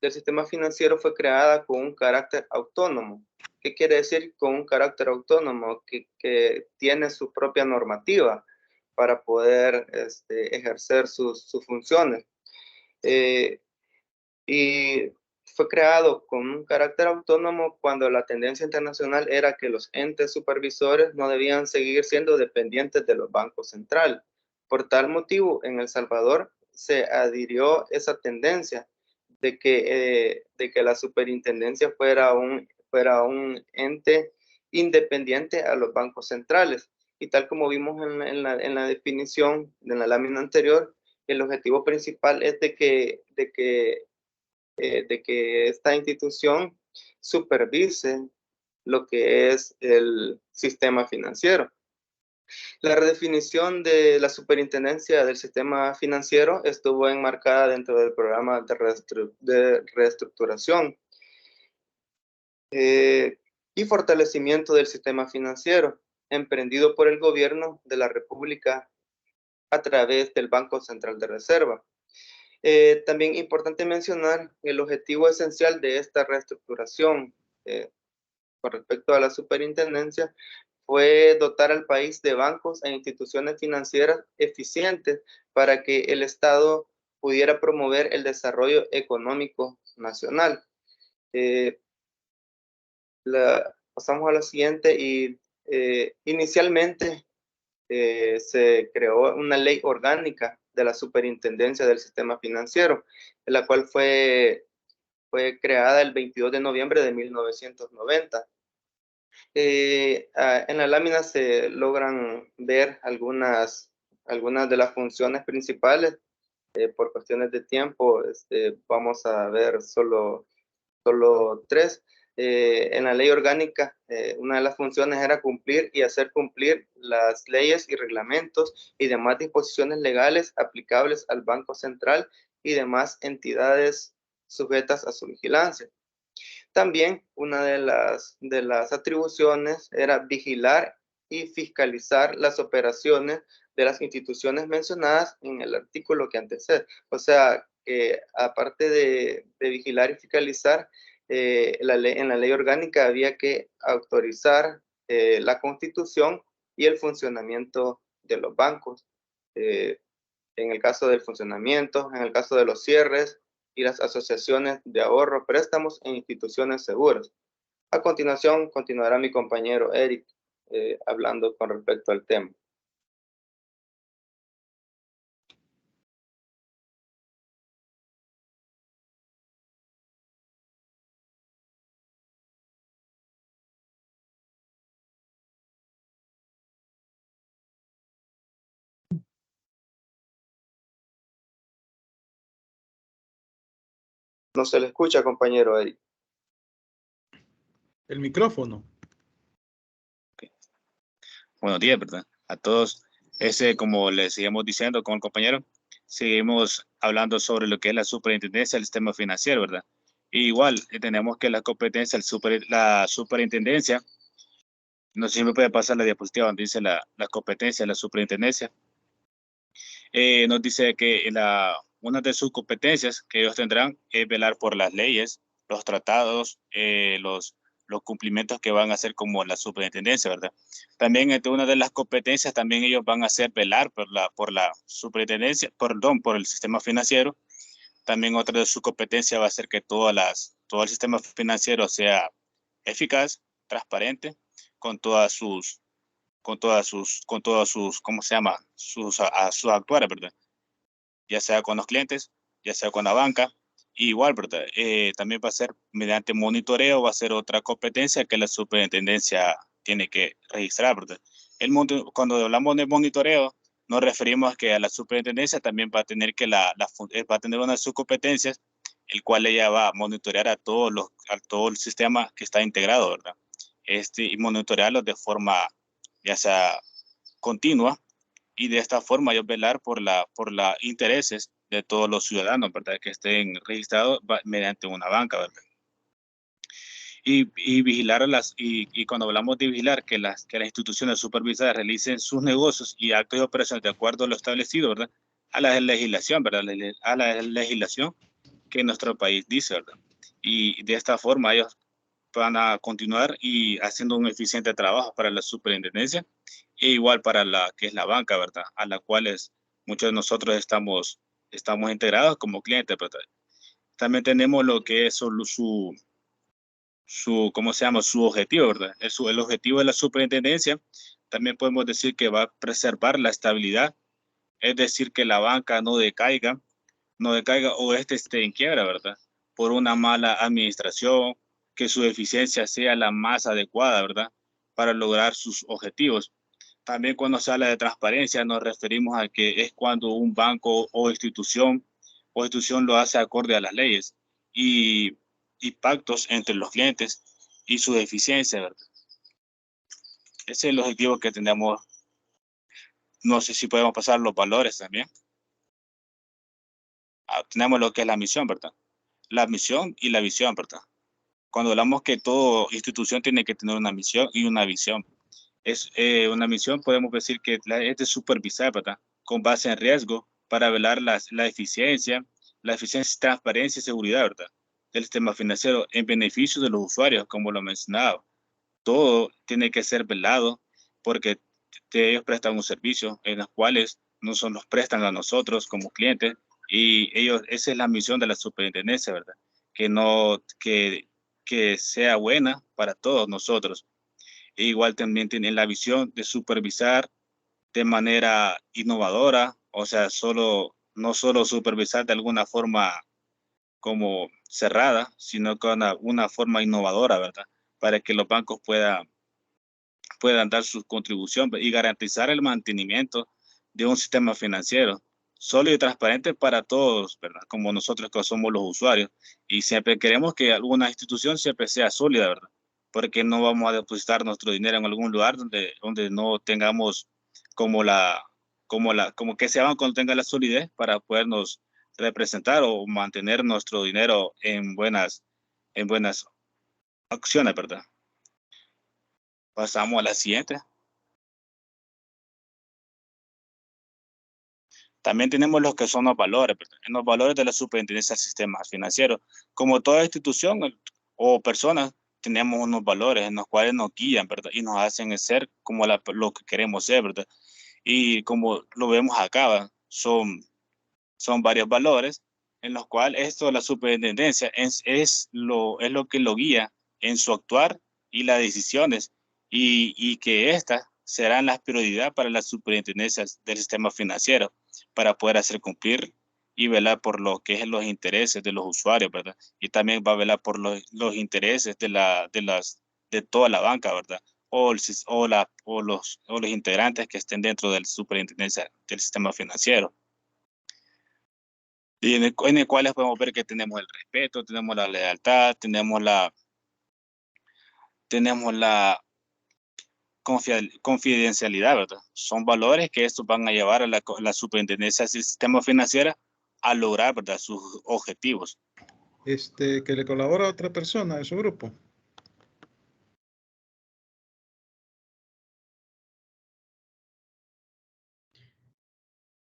del sistema financiero fue creada con un carácter autónomo. ¿Qué quiere decir con un carácter autónomo? Que tiene su propia normativa para poder ejercer sus funciones. Y fue creado con un carácter autónomo cuando la tendencia internacional era que los entes supervisores no debían seguir siendo dependientes de los bancos centrales. Por tal motivo, en El Salvador se adhirió esa tendencia de que la superintendencia fuera un ente independiente a los bancos centrales. Y tal como vimos en la definición de la lámina anterior, el objetivo principal es de que esta institución supervise lo que es el sistema financiero. La redefinición de la superintendencia del sistema financiero estuvo enmarcada dentro del programa de reestructuración y fortalecimiento del sistema financiero, emprendido por el gobierno de la República a través del Banco Central de Reserva. También importante mencionar el objetivo esencial de esta reestructuración con respecto a la superintendencia fue dotar al país de bancos e instituciones financieras eficientes para que el Estado pudiera promover el desarrollo económico nacional. Pasamos a la siguiente y inicialmente se creó una ley orgánica de la superintendencia del sistema financiero, la cual fue Fue creada el 22 de noviembre de 1990. En la lámina se logran ver algunas de las funciones principales. Por cuestiones de tiempo, vamos a ver solo 3. En la ley orgánica, una de las funciones era cumplir y hacer cumplir las leyes y reglamentos y demás disposiciones legales aplicables al Banco Central y demás entidades sujetas a su vigilancia. También una de las atribuciones era vigilar y fiscalizar las operaciones de las instituciones mencionadas en el artículo que antecede. O sea, que aparte de vigilar y fiscalizar, en la ley orgánica había que autorizar la constitución y el funcionamiento de los bancos. En el caso del funcionamiento, en el caso de los cierres y las asociaciones de ahorro, préstamos e instituciones seguras. A continuación, continuará mi compañero Eric hablando con respecto al tema. No se le escucha, compañero Eric. El micrófono. Okay. Buenos días, ¿verdad? A todos. Como les seguimos diciendo con el compañero, seguimos hablando sobre lo que es la superintendencia del sistema financiero, ¿verdad? Y igual, tenemos que la competencia, la superintendencia, no sé si me puede pasar la diapositiva donde dice la competencia de la superintendencia. Nos dice que una de sus competencias que ellos tendrán es velar por las leyes, los tratados, los cumplimientos que van a hacer como la superintendencia, ¿verdad? También entre una de las competencias también ellos van a hacer velar por la superintendencia, por el sistema financiero. También otra de sus competencias va a ser que todo el sistema financiero sea eficaz, transparente, con todas sus, ¿cómo se llama? Sus actuales, ¿verdad? Ya sea con los clientes, ya sea con la banca. Igual, ¿verdad? También va a ser mediante monitoreo, va a ser otra competencia que la superintendencia tiene que registrar, ¿verdad? Cuando hablamos de monitoreo, nos referimos a que a la superintendencia también va a tener va a tener una de sus competencias, el cual ella va a monitorear a todo el sistema que está integrado, ¿verdad? Y monitorearlo de forma ya sea continua, y de esta forma ellos velar por los intereses de todos los ciudadanos, ¿verdad? Que estén registrados mediante una banca, ¿verdad? Y vigilar y cuando hablamos de vigilar que las instituciones supervisadas realicen sus negocios y actos y operaciones de acuerdo a lo establecido, ¿verdad? A la legislación, ¿verdad? A la legislación que nuestro país dice, ¿verdad? Y de esta forma ellos van a continuar y haciendo un eficiente trabajo para la superintendencia e igual para la que es la banca, ¿verdad? A la cual muchos de nosotros estamos integrados como clientes, ¿verdad? También tenemos lo que es ¿cómo se llama? Su objetivo, ¿verdad? El objetivo de la superintendencia, también podemos decir que va a preservar la estabilidad, es decir, que la banca no decaiga o esté en quiebra, ¿verdad? Por una mala administración, que su eficiencia sea la más adecuada, ¿verdad? Para lograr sus objetivos. También cuando se habla de transparencia nos referimos a que es cuando un banco o institución lo hace acorde a las leyes y pactos entre los clientes y su eficiencia, ¿verdad? Ese es el objetivo que tenemos. No sé si podemos pasar los valores también. Tenemos lo que es la misión, ¿verdad? La misión y la visión, ¿verdad? Cuando hablamos que toda institución tiene que tener una misión y una visión. Una misión, podemos decir que es de supervisar, ¿verdad? Con base en riesgo para velar la eficiencia, transparencia y seguridad, ¿verdad? Del sistema financiero en beneficio de los usuarios, como lo mencionaba. Todo tiene que ser velado porque ellos prestan un servicio en los cuales nos prestan a nosotros como clientes y esa es la misión de la superintendencia, ¿verdad? Que sea buena para todos nosotros. E igual también tienen la visión de supervisar de manera innovadora, o sea, no solo supervisar de alguna forma como cerrada, sino con una forma innovadora, ¿verdad? Para que los bancos puedan dar su contribución y garantizar el mantenimiento de un sistema financiero sólido y transparente para todos, ¿verdad? Como nosotros que somos los usuarios. Y siempre queremos que alguna institución siempre sea sólida, ¿verdad? Porque no vamos a depositar nuestro dinero en algún lugar donde no tengamos como que ese banco tenga la solidez para podernos representar o mantener nuestro dinero en buenas acciones, ¿verdad? Pasamos a la siguiente. También tenemos los que son los valores, ¿verdad? En los valores de la Superintendencia de Sistemas Financieros. Como toda institución o personas, tenemos unos valores en los cuales nos guían, ¿verdad? Y nos hacen ser como lo que queremos ser, ¿verdad? Y como lo vemos acá, ¿verdad? Son varios valores en los cuales la Superintendencia es lo que lo guía en su actuar y las decisiones, y que estas serán las prioridades para las superintendencias del sistema financiero para poder hacer cumplir y velar por lo que es los intereses de los usuarios, ¿verdad? Y también va a velar por los intereses de toda la banca, ¿verdad? O los integrantes que estén dentro de la superintendencia del sistema financiero. Y en el cual podemos ver que tenemos el respeto, tenemos la lealtad, tenemos la confidencialidad, ¿verdad? Son valores que estos van a llevar a la superintendencia del sistema financiero a lograr, ¿verdad?, sus objetivos. Que le colabora a otra persona de su grupo.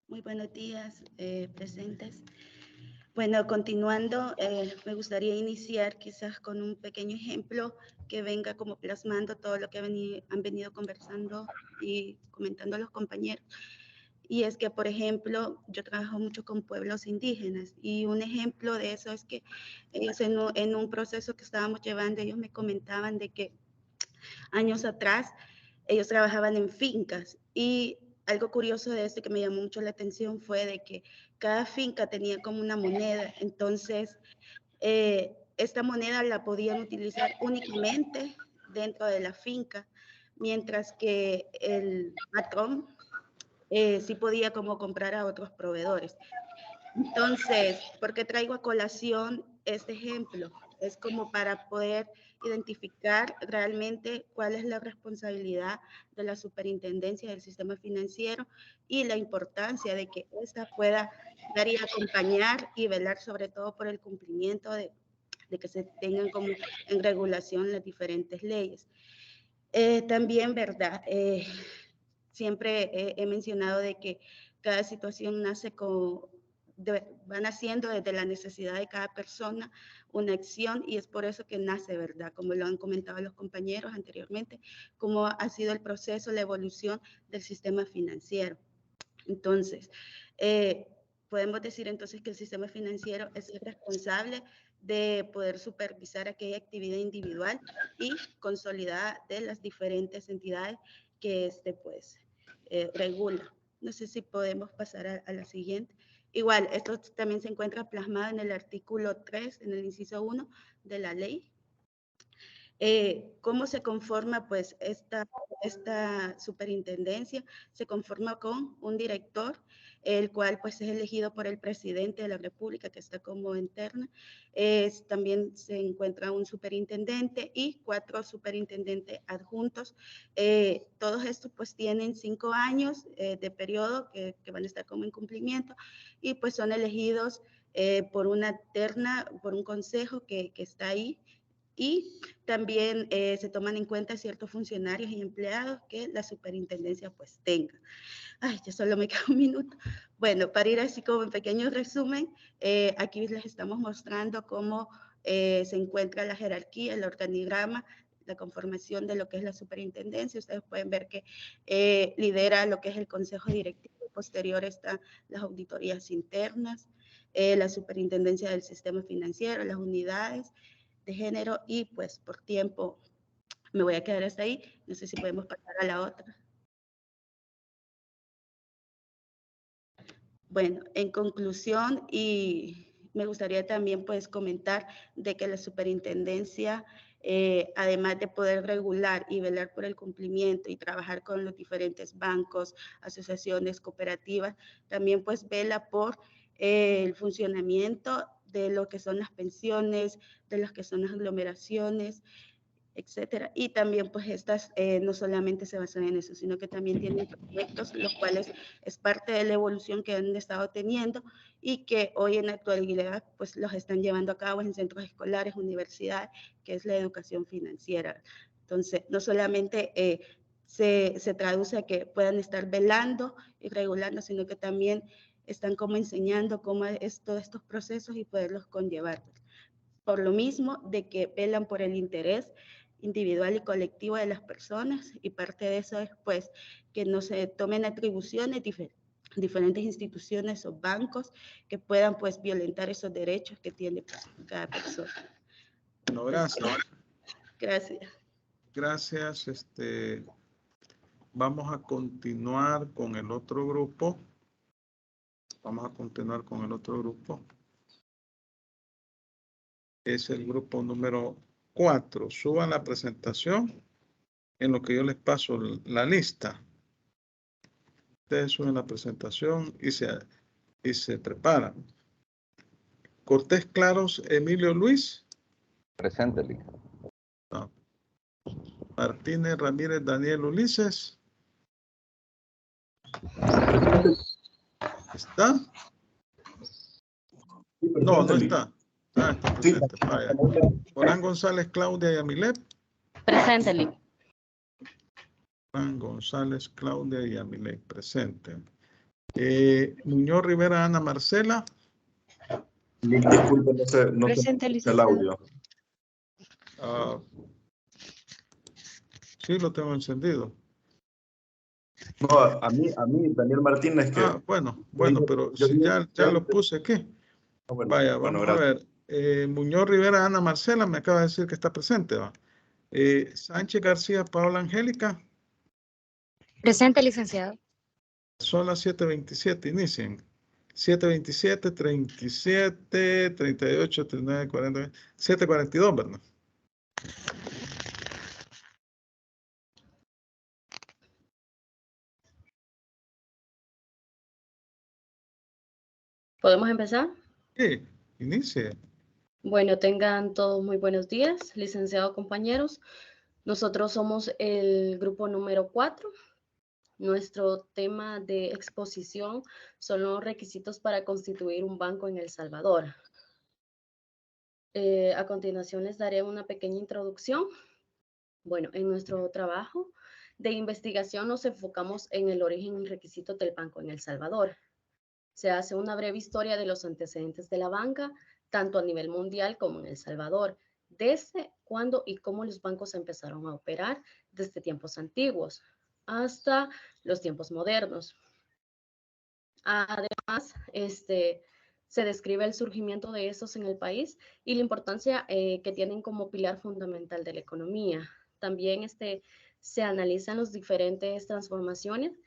Muy buenos días, presentes. Bueno, continuando, me gustaría iniciar quizás con un pequeño ejemplo que venga como plasmando todo lo que han venido conversando y comentando los compañeros. Y es que, por ejemplo, yo trabajo mucho con pueblos indígenas y un ejemplo de eso es que ellos en un proceso que estábamos llevando, ellos me comentaban de que años atrás ellos trabajaban en fincas y algo curioso de esto que me llamó mucho la atención fue de que cada finca tenía como una moneda, entonces esta moneda la podían utilizar únicamente dentro de la finca, mientras que el patrón sí podía como comprar a otros proveedores. Entonces, ¿por qué traigo a colación este ejemplo? Es como para poder identificar realmente cuál es la responsabilidad de la superintendencia del sistema financiero y la importancia de que ésta pueda dar y acompañar y velar sobre todo por el cumplimiento de que se tengan como en regulación las diferentes leyes. También, ¿verdad? Siempre he mencionado de que cada situación va naciendo desde la necesidad de cada persona una acción y es por eso que nace, ¿verdad? Como lo han comentado los compañeros anteriormente, cómo ha sido el proceso, la evolución del sistema financiero. Entonces, podemos decir entonces que el sistema financiero es el responsable de poder supervisar aquella actividad individual y consolidada de las diferentes entidades que pues regula. No sé si podemos pasar a la siguiente. Igual, esto también se encuentra plasmado en el artículo 3, en el inciso 1 de la ley. ¿Cómo se conforma pues esta superintendencia? Se conforma con un director, el cual pues es elegido por el presidente de la República, que está como interna. También se encuentra un superintendente y 4 superintendentes adjuntos. Todos estos pues tienen 5 años de periodo que van a estar como en cumplimiento y pues son elegidos por una terna, por un consejo que está ahí. Y también se toman en cuenta ciertos funcionarios y empleados que la superintendencia pues tenga. Ay, ya solo me queda un minuto. Bueno, para ir así como en pequeño resumen, aquí les estamos mostrando cómo se encuentra la jerarquía, el organigrama, la conformación de lo que es la superintendencia. Ustedes pueden ver que lidera lo que es el consejo directivo. Posterior están las auditorías internas, la superintendencia del sistema financiero, las unidades de género y pues por tiempo me voy a quedar hasta ahí. No sé si podemos pasar a la otra. Bueno, en conclusión y Me gustaría también pues comentar de que la superintendencia, además de poder regular y velar por el cumplimiento y trabajar con los diferentes bancos, asociaciones, cooperativas, también pues vela por el funcionamiento de lo que son las pensiones, de lo que son las aglomeraciones, etcétera. Y también pues estas no solamente se basan en eso, sino que también tienen proyectos, los cuales es parte de la evolución que han estado teniendo y que hoy en la actualidad pues los están llevando a cabo en centros escolares, universidades, que es la educación financiera. Entonces, no solamente se traduce a que puedan estar velando y regulando, sino que también están como enseñando cómo es todos estos procesos y poderlos conllevar. Por lo mismo de que velan por el interés individual y colectivo de las personas, y parte de eso es pues que no se tomen atribuciones diferentes instituciones o bancos que puedan pues violentar esos derechos que tiene cada persona. No, gracias. Gracias. Gracias. Vamos a continuar con el otro grupo. Es el grupo número 4. Suban la presentación en lo que yo les paso la lista. Ustedes suben la presentación y se preparan. Cortés Claros, Emilio Luis. Presente, Lee. No. Martínez Ramírez Daniel Ulises. ¿Está? No, no está. Ah, está presente. Vaya. Orán González Claudia Yamilet. Presente, Lee. Orán González Claudia Yamilet, presente. Muñoz Rivera Ana Marcela. Disculpe, no Presente, el audio. Sí, lo tengo encendido. No, a mí, Daniel Martínez, que... bueno, pero si ya lo puse aquí. Bueno, vaya, bueno, vamos a ver. Muñoz Rivera Ana Marcela me acaba de decir que está presente, ¿va? Sánchez García Paola Angélica. Presente, licenciado. Son las 7:27, inicien. 7:27, 37, 38, 39, 40, 7:42, ¿verdad? ¿Podemos empezar? Sí, inicie. Bueno, tengan todos muy buenos días, licenciados compañeros. Nosotros somos el grupo número 4. Nuestro tema de exposición son los requisitos para constituir un banco en El Salvador. A continuación les daré una pequeña introducción. Bueno, en nuestro trabajo de investigación nos enfocamos en el origen y requisitos del banco en El Salvador. Se hace una breve historia de los antecedentes de la banca, tanto a nivel mundial como en El Salvador, desde cuándo y cómo los bancos empezaron a operar desde tiempos antiguos hasta los tiempos modernos. Además, se describe el surgimiento de estos en el país y la importancia que tienen como pilar fundamental de la economía. También se analizan las diferentes transformaciones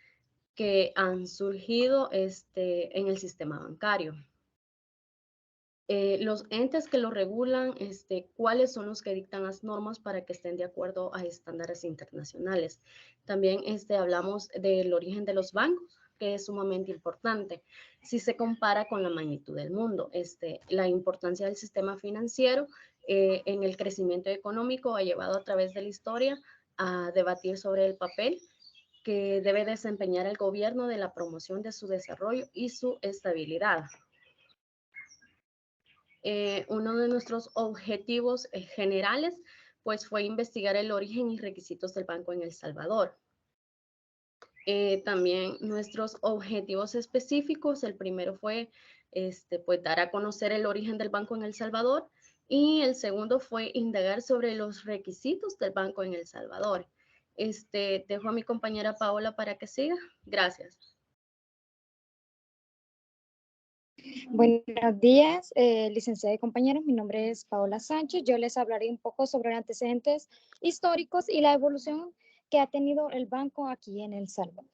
que han surgido en el sistema bancario. Los entes que lo regulan, cuáles son los que dictan las normas para que estén de acuerdo a estándares internacionales. También hablamos del origen de los bancos, que es sumamente importante si se compara con la magnitud del mundo. La importancia del sistema financiero en el crecimiento económico ha llevado a través de la historia a debatir sobre el papel que debe desempeñar el gobierno de la promoción de su desarrollo y su estabilidad. Uno de nuestros objetivos generales pues fue investigar el origen y requisitos del banco en El Salvador. También nuestros objetivos específicos, el primero fue pues dar a conocer el origen del banco en El Salvador y el segundo fue indagar sobre los requisitos del banco en El Salvador. Dejo a mi compañera Paola para que siga. Gracias. Buenos días, licenciada y compañeros. Mi nombre es Paola Sánchez. Yo les hablaré un poco sobre los antecedentes históricos y la evolución que ha tenido el banco aquí en El Salvador.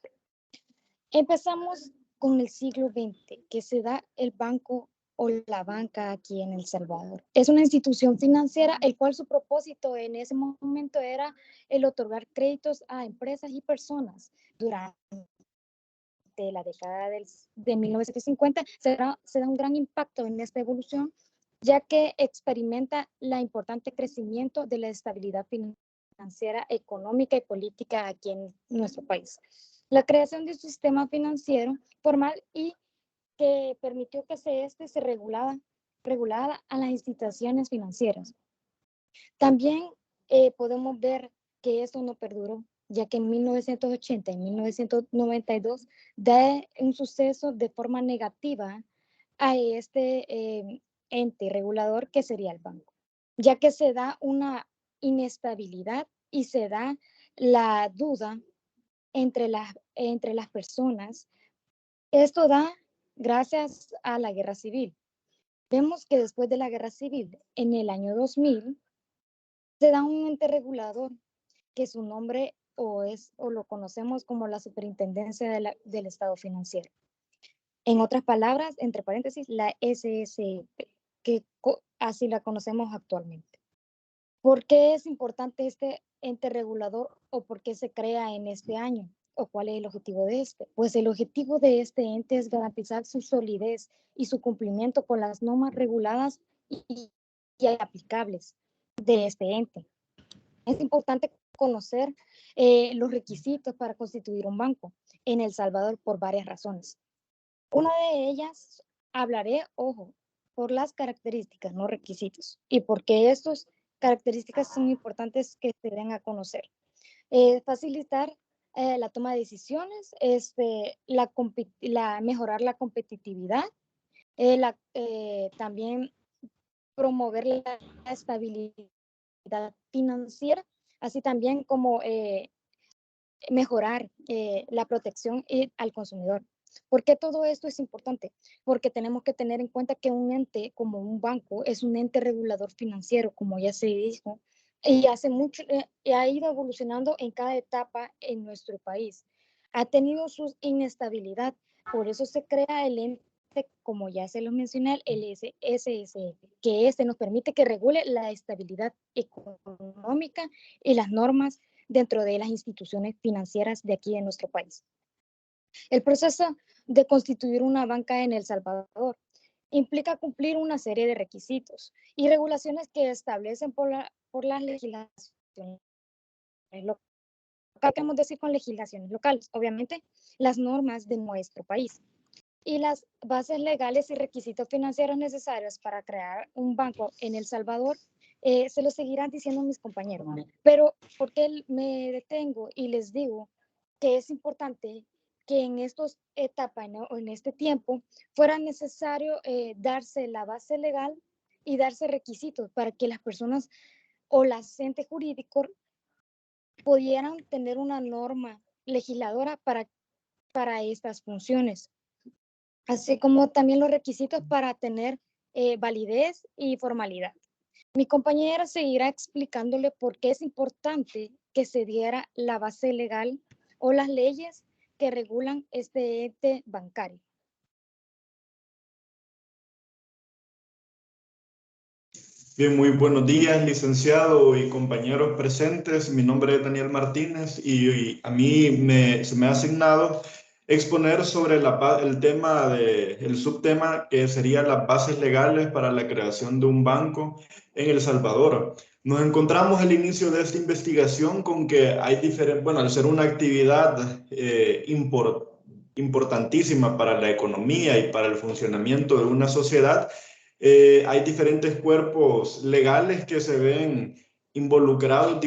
Empezamos con el siglo XX, que se da el Banco o la banca aquí en El Salvador. Es una institución financiera el cual su propósito en ese momento era el otorgar créditos a empresas y personas. Durante la década de 1950 se da un gran impacto en esta evolución, ya que experimenta la importante crecimiento de la estabilidad financiera, económica y política aquí en nuestro país. La creación de un sistema financiero formal y que permitió que se regulara a las instituciones financieras. También podemos ver que esto no perduró, ya que en 1980 y 1992 da un suceso de forma negativa a este ente regulador que sería el banco, ya que se da una inestabilidad y se da la duda entre las personas. Esto da gracias a la guerra civil. Vemos que después de la guerra civil, en el año 2000, se da un ente regulador que su nombre o lo conocemos como la Superintendencia del Estado Financiero. En otras palabras, entre paréntesis, la SSF, que así la conocemos actualmente. ¿Por qué es importante este ente regulador o por qué se crea en este año? ¿O cuál es el objetivo de este? Pues el objetivo de este ente es garantizar su solidez y su cumplimiento con las normas reguladas y aplicables de este ente. Es importante conocer los requisitos para constituir un banco en El Salvador por varias razones. Una de ellas, hablaré, ojo, por las características, no requisitos, y porque estas características son importantes que se den a conocer. Facilitar la toma de decisiones, mejorar la competitividad, también promover la estabilidad financiera, así también como mejorar la protección al consumidor. ¿Por qué todo esto es importante? Porque tenemos que tener en cuenta que un ente como un banco es un ente regulador financiero, como ya se dijo, y hace mucho ha ido evolucionando en cada etapa en nuestro país. Ha tenido su inestabilidad, por eso se crea el ente, como ya se lo mencioné, el SSF, que nos permite que regule la estabilidad económica y las normas dentro de las instituciones financieras de aquí en nuestro país. El proceso de constituir una banca en El Salvador implica cumplir una serie de requisitos y regulaciones que establecen por las legislaciones locales. ¿Qué queremos decir con legislaciones locales? Obviamente, las normas de nuestro país y las bases legales y requisitos financieros necesarios para crear un banco en El Salvador. Se lo seguirán diciendo mis compañeros, pero ¿por qué me detengo y les digo que es importante que en estas etapas o en este tiempo fuera necesario darse la base legal y darse requisitos para que las personas o los entes jurídicos pudieran tener una norma legisladora para estas funciones, así como también los requisitos para tener validez y formalidad. Mi compañera seguirá explicándole por qué es importante que se diera la base legal o las leyes que regulan este ente bancario. Bien, muy buenos días, licenciado y compañeros presentes. Mi nombre es Daniel Martínez y a mí se me ha asignado exponer sobre el subtema que sería las bases legales para la creación de un banco en El Salvador. Nos encontramos al inicio de esta investigación con que hay al ser una actividad importantísima para la economía y para el funcionamiento de una sociedad, hay diferentes cuerpos legales que se ven involucrados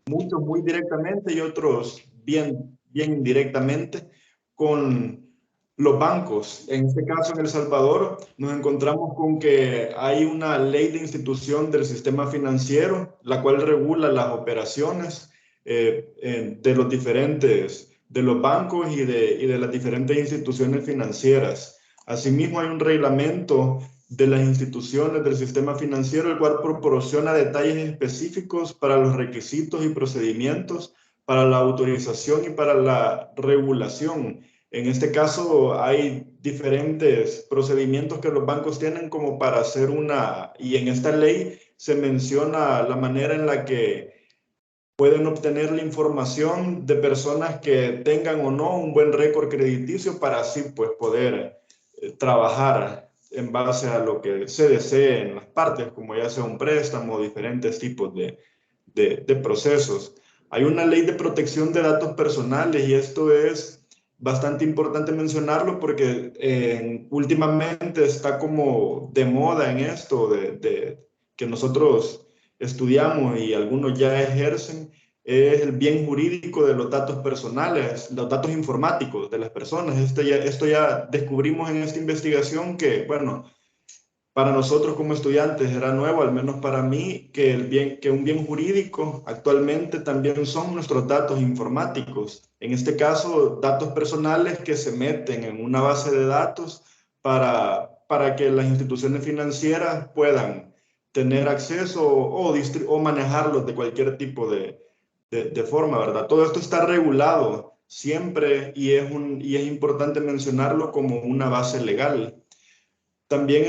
muchos muy directamente y otros bien indirectamente con los bancos. En este caso, en El Salvador, nos encontramos con que hay una ley de institución del sistema financiero, la cual regula las operaciones de los bancos y de las diferentes instituciones financieras. Asimismo, hay un reglamento de las instituciones del sistema financiero, el cual proporciona detalles específicos para los requisitos y procedimientos, para la autorización y para la regulación En este caso hay diferentes procedimientos que los bancos tienen como para hacer y en esta ley se menciona la manera en la que pueden obtener la información de personas que tengan o no un buen récord crediticio para así pues poder trabajar en base a lo que se desee en las partes, como ya sea un préstamo o diferentes tipos de procesos. Hay una ley de protección de datos personales y esto es bastante importante mencionarlo porque últimamente está como de moda en esto que nosotros estudiamos y algunos ya ejercen, es el bien jurídico de los datos personales, los datos informáticos de las personas. Esto ya descubrimos en esta investigación que, bueno, para nosotros como estudiantes era nuevo, al menos para mí, que un bien jurídico actualmente también son nuestros datos informáticos. En este caso, datos personales que se meten en una base de datos para que las instituciones financieras puedan tener acceso o manejarlos de cualquier tipo de forma, ¿verdad? Todo esto está regulado siempre y es importante mencionarlo como una base legal. También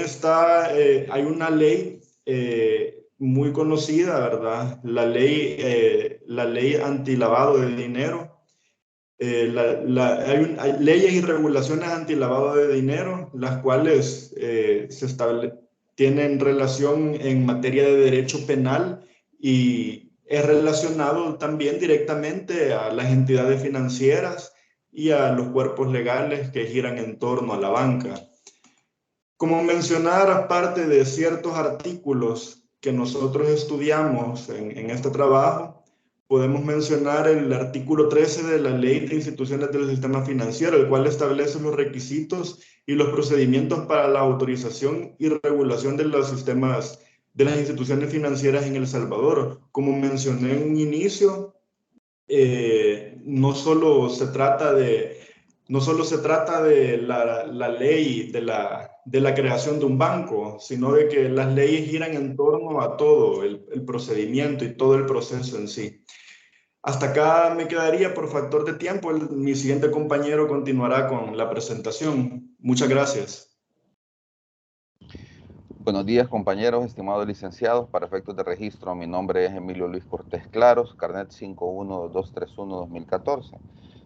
hay una ley muy conocida, ¿verdad? La ley antilavado de dinero. Hay leyes y regulaciones antilavado de dinero, las cuales tienen relación en materia de derecho penal y es relacionado también directamente a las entidades financieras y a los cuerpos legales que giran en torno a la banca. Como mencionar, aparte de ciertos artículos que nosotros estudiamos en este trabajo, podemos mencionar el artículo 13 de la Ley de Instituciones del Sistema Financiero, el cual establece los requisitos y los procedimientos para la autorización y regulación de los sistemas de las instituciones financieras en El Salvador. Como mencioné en un inicio, no solo se trata de la ley de la creación de un banco, sino de que las leyes giran en torno a todo el procedimiento y todo el proceso en sí. Hasta acá me quedaría por factor de tiempo. Mi siguiente compañero continuará con la presentación. Muchas gracias. Buenos días, compañeros, estimados licenciados. Para efectos de registro, mi nombre es Emilio Luis Cortés Claros, carnet 512231-2014.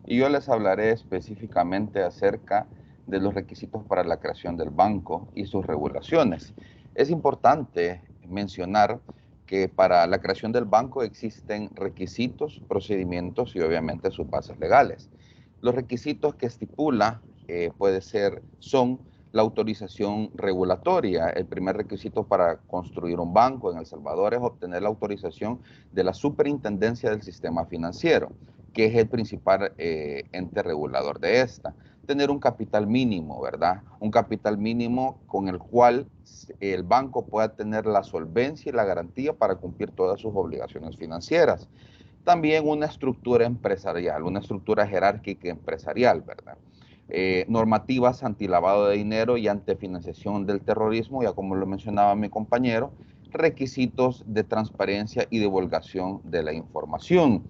Y yo les hablaré específicamente acerca de los requisitos para la creación del banco y sus regulaciones. Es importante mencionar que para la creación del banco existen requisitos, procedimientos y obviamente sus bases legales. Los requisitos que estipula son la autorización regulatoria. El primer requisito para construir un banco en El Salvador es obtener la autorización de la Superintendencia del Sistema Financiero, que es el principal ente regulador de esta. Tener un capital mínimo, ¿verdad? Un capital mínimo con el cual el banco pueda tener la solvencia y la garantía para cumplir todas sus obligaciones financieras. También una estructura empresarial, una estructura jerárquica empresarial, ¿verdad? Normativas antilavado de dinero y antifinanciación del terrorismo, ya como lo mencionaba mi compañero, requisitos de transparencia y divulgación de la información.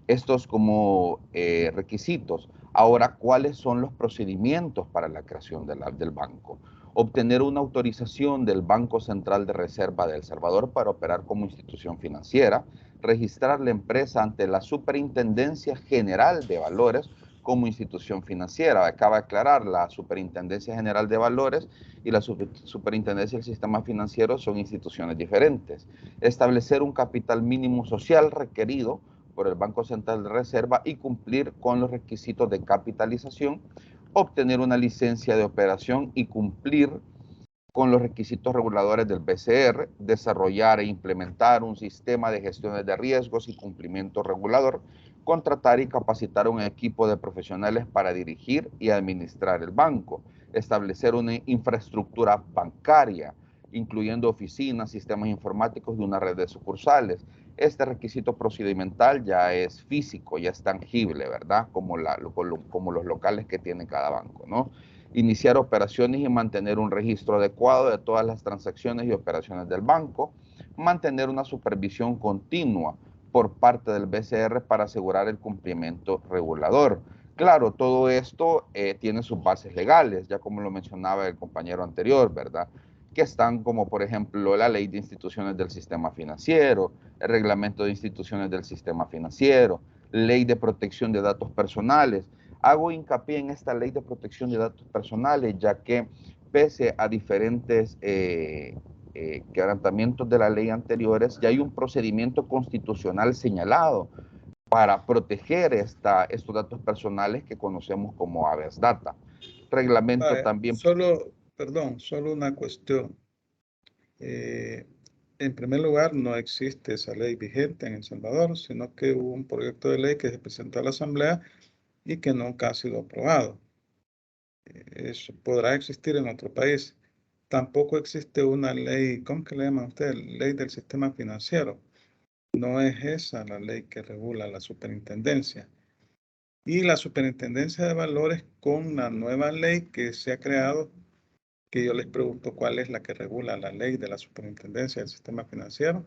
Estos como requisitos. Ahora, ¿cuáles son los procedimientos para la creación del banco? Obtener una autorización del Banco Central de Reserva de El Salvador para operar como institución financiera, registrar la empresa ante la Superintendencia General de Valores como institución financiera. Acaba de aclarar, la Superintendencia General de Valores y la Superintendencia del Sistema Financiero son instituciones diferentes. Establecer un capital mínimo social requerido por el Banco Central de Reserva y cumplir con los requisitos de capitalización, obtener una licencia de operación y cumplir con los requisitos reguladores del BCR, desarrollar e implementar un sistema de gestiones de riesgos y cumplimiento regulador, contratar y capacitar un equipo de profesionales para dirigir y administrar el banco, establecer una infraestructura bancaria, incluyendo oficinas, sistemas informáticos y una red de sucursales. Este requisito procedimental ya es físico, ya es tangible, ¿verdad? Como los locales que tiene cada banco, ¿no? Iniciar operaciones y mantener un registro adecuado de todas las transacciones y operaciones del banco, mantener una supervisión continua por parte del BCR para asegurar el cumplimiento regulador, Claro, todo esto tiene sus bases legales, ya como lo mencionaba el compañero anterior, ¿verdad? Que están como, por ejemplo, la Ley de Instituciones del Sistema Financiero, el Reglamento de Instituciones del Sistema Financiero, Ley de Protección de Datos Personales. Hago hincapié en esta Ley de Protección de Datos Personales, ya que pese a diferentes quebrantamientos de la ley anteriores, ya hay un procedimiento constitucional señalado para proteger estos datos personales que conocemos como habeas data. Reglamento también... Solo una cuestión. En primer lugar, no existe esa ley vigente en El Salvador, sino que hubo un proyecto de ley que se presentó a la Asamblea y que nunca ha sido aprobado. Eso podrá existir en otro país. Tampoco existe una ley, ¿cómo que le llaman ustedes? Ley del sistema financiero. No es esa la ley que regula la superintendencia. Y la superintendencia de valores con la nueva ley que se ha creado, que yo les pregunto cuál es la que regula la ley de la superintendencia del sistema financiero.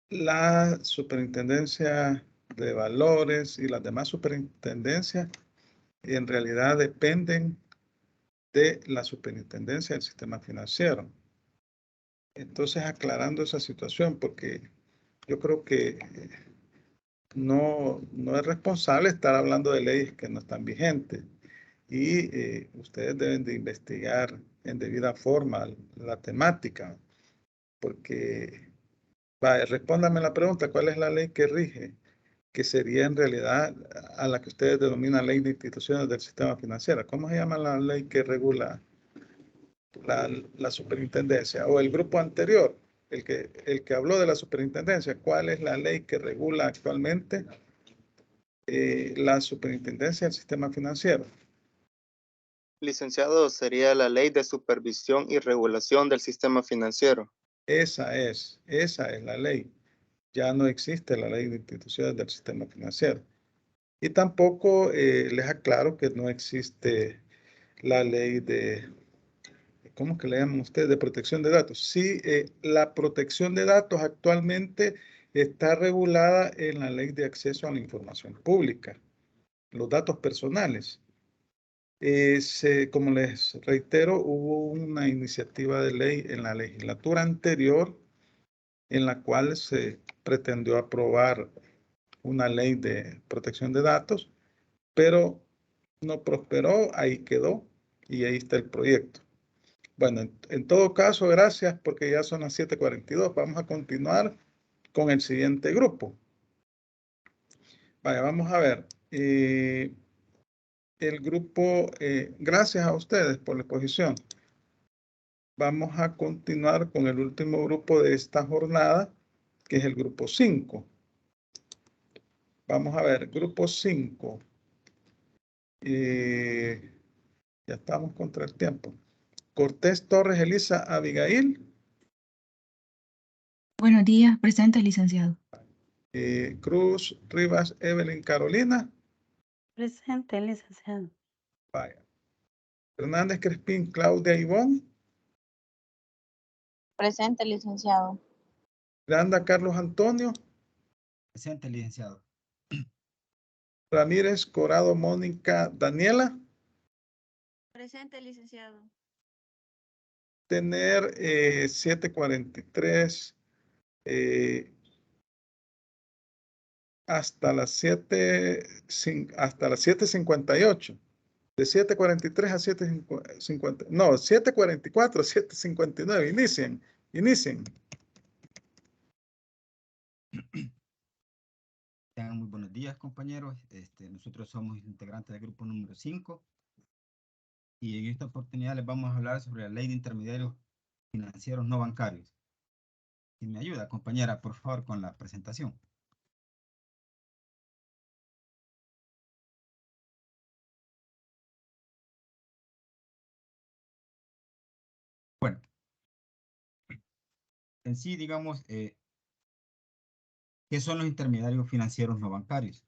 La superintendencia de valores y las demás superintendencias en realidad dependen de la superintendencia del sistema financiero. Entonces, aclarando esa situación, porque yo creo que no es responsable estar hablando de leyes que no están vigentes. Y ustedes deben de investigar en debida forma la temática, porque, respóndame la pregunta, ¿cuál es la ley que rige? Que sería en realidad a la que ustedes denominan ley de instituciones del sistema financiero. ¿Cómo se llama la ley que regula la superintendencia? O el grupo anterior, el que habló de la superintendencia, ¿cuál es la ley que regula actualmente la superintendencia del sistema financiero? Licenciado, sería la Ley de Supervisión y Regulación del Sistema Financiero. Esa es la ley. Ya no existe la ley de instituciones del sistema financiero. Y tampoco les aclaro que no existe la ley de, ¿cómo que le llaman ustedes? De protección de datos. Sí, la protección de datos actualmente está regulada en la ley de acceso a la información pública, los datos personales. Como les reitero, hubo una iniciativa de ley en la legislatura anterior en la cual se pretendió aprobar una ley de protección de datos, pero no prosperó, ahí quedó y ahí está el proyecto. Bueno, en todo caso, gracias porque ya son las 7:42. Vamos a continuar con el siguiente grupo. Vaya, vamos a ver. El grupo, gracias a ustedes por la exposición. Vamos a continuar con el último grupo de esta jornada, que es el grupo 5. Vamos a ver, grupo 5. Ya estamos contra el tiempo. Cortés Torres Elisa Abigail. Buenos días, presente, licenciado. Cruz Rivas Evelyn Carolina. Presente, licenciado. Vaya. Hernández Crespín Claudia Ivonne. Presente, licenciado. Granda Carlos Antonio. Presente, licenciado. Ramírez Corado Mónica Daniela. Presente, licenciado. Tener 7:43 hasta las 7:58. De 7:43 a 7:50. No, 7:44 a 7:59. Inicien. Tengan muy buenos días, compañeros. Nosotros somos integrantes del grupo número 5 y en esta oportunidad les vamos a hablar sobre la ley de intermediarios financieros no bancarios. Si me ayuda, compañera, por favor, con la presentación. Bueno, en sí, digamos, ¿qué son los intermediarios financieros no bancarios?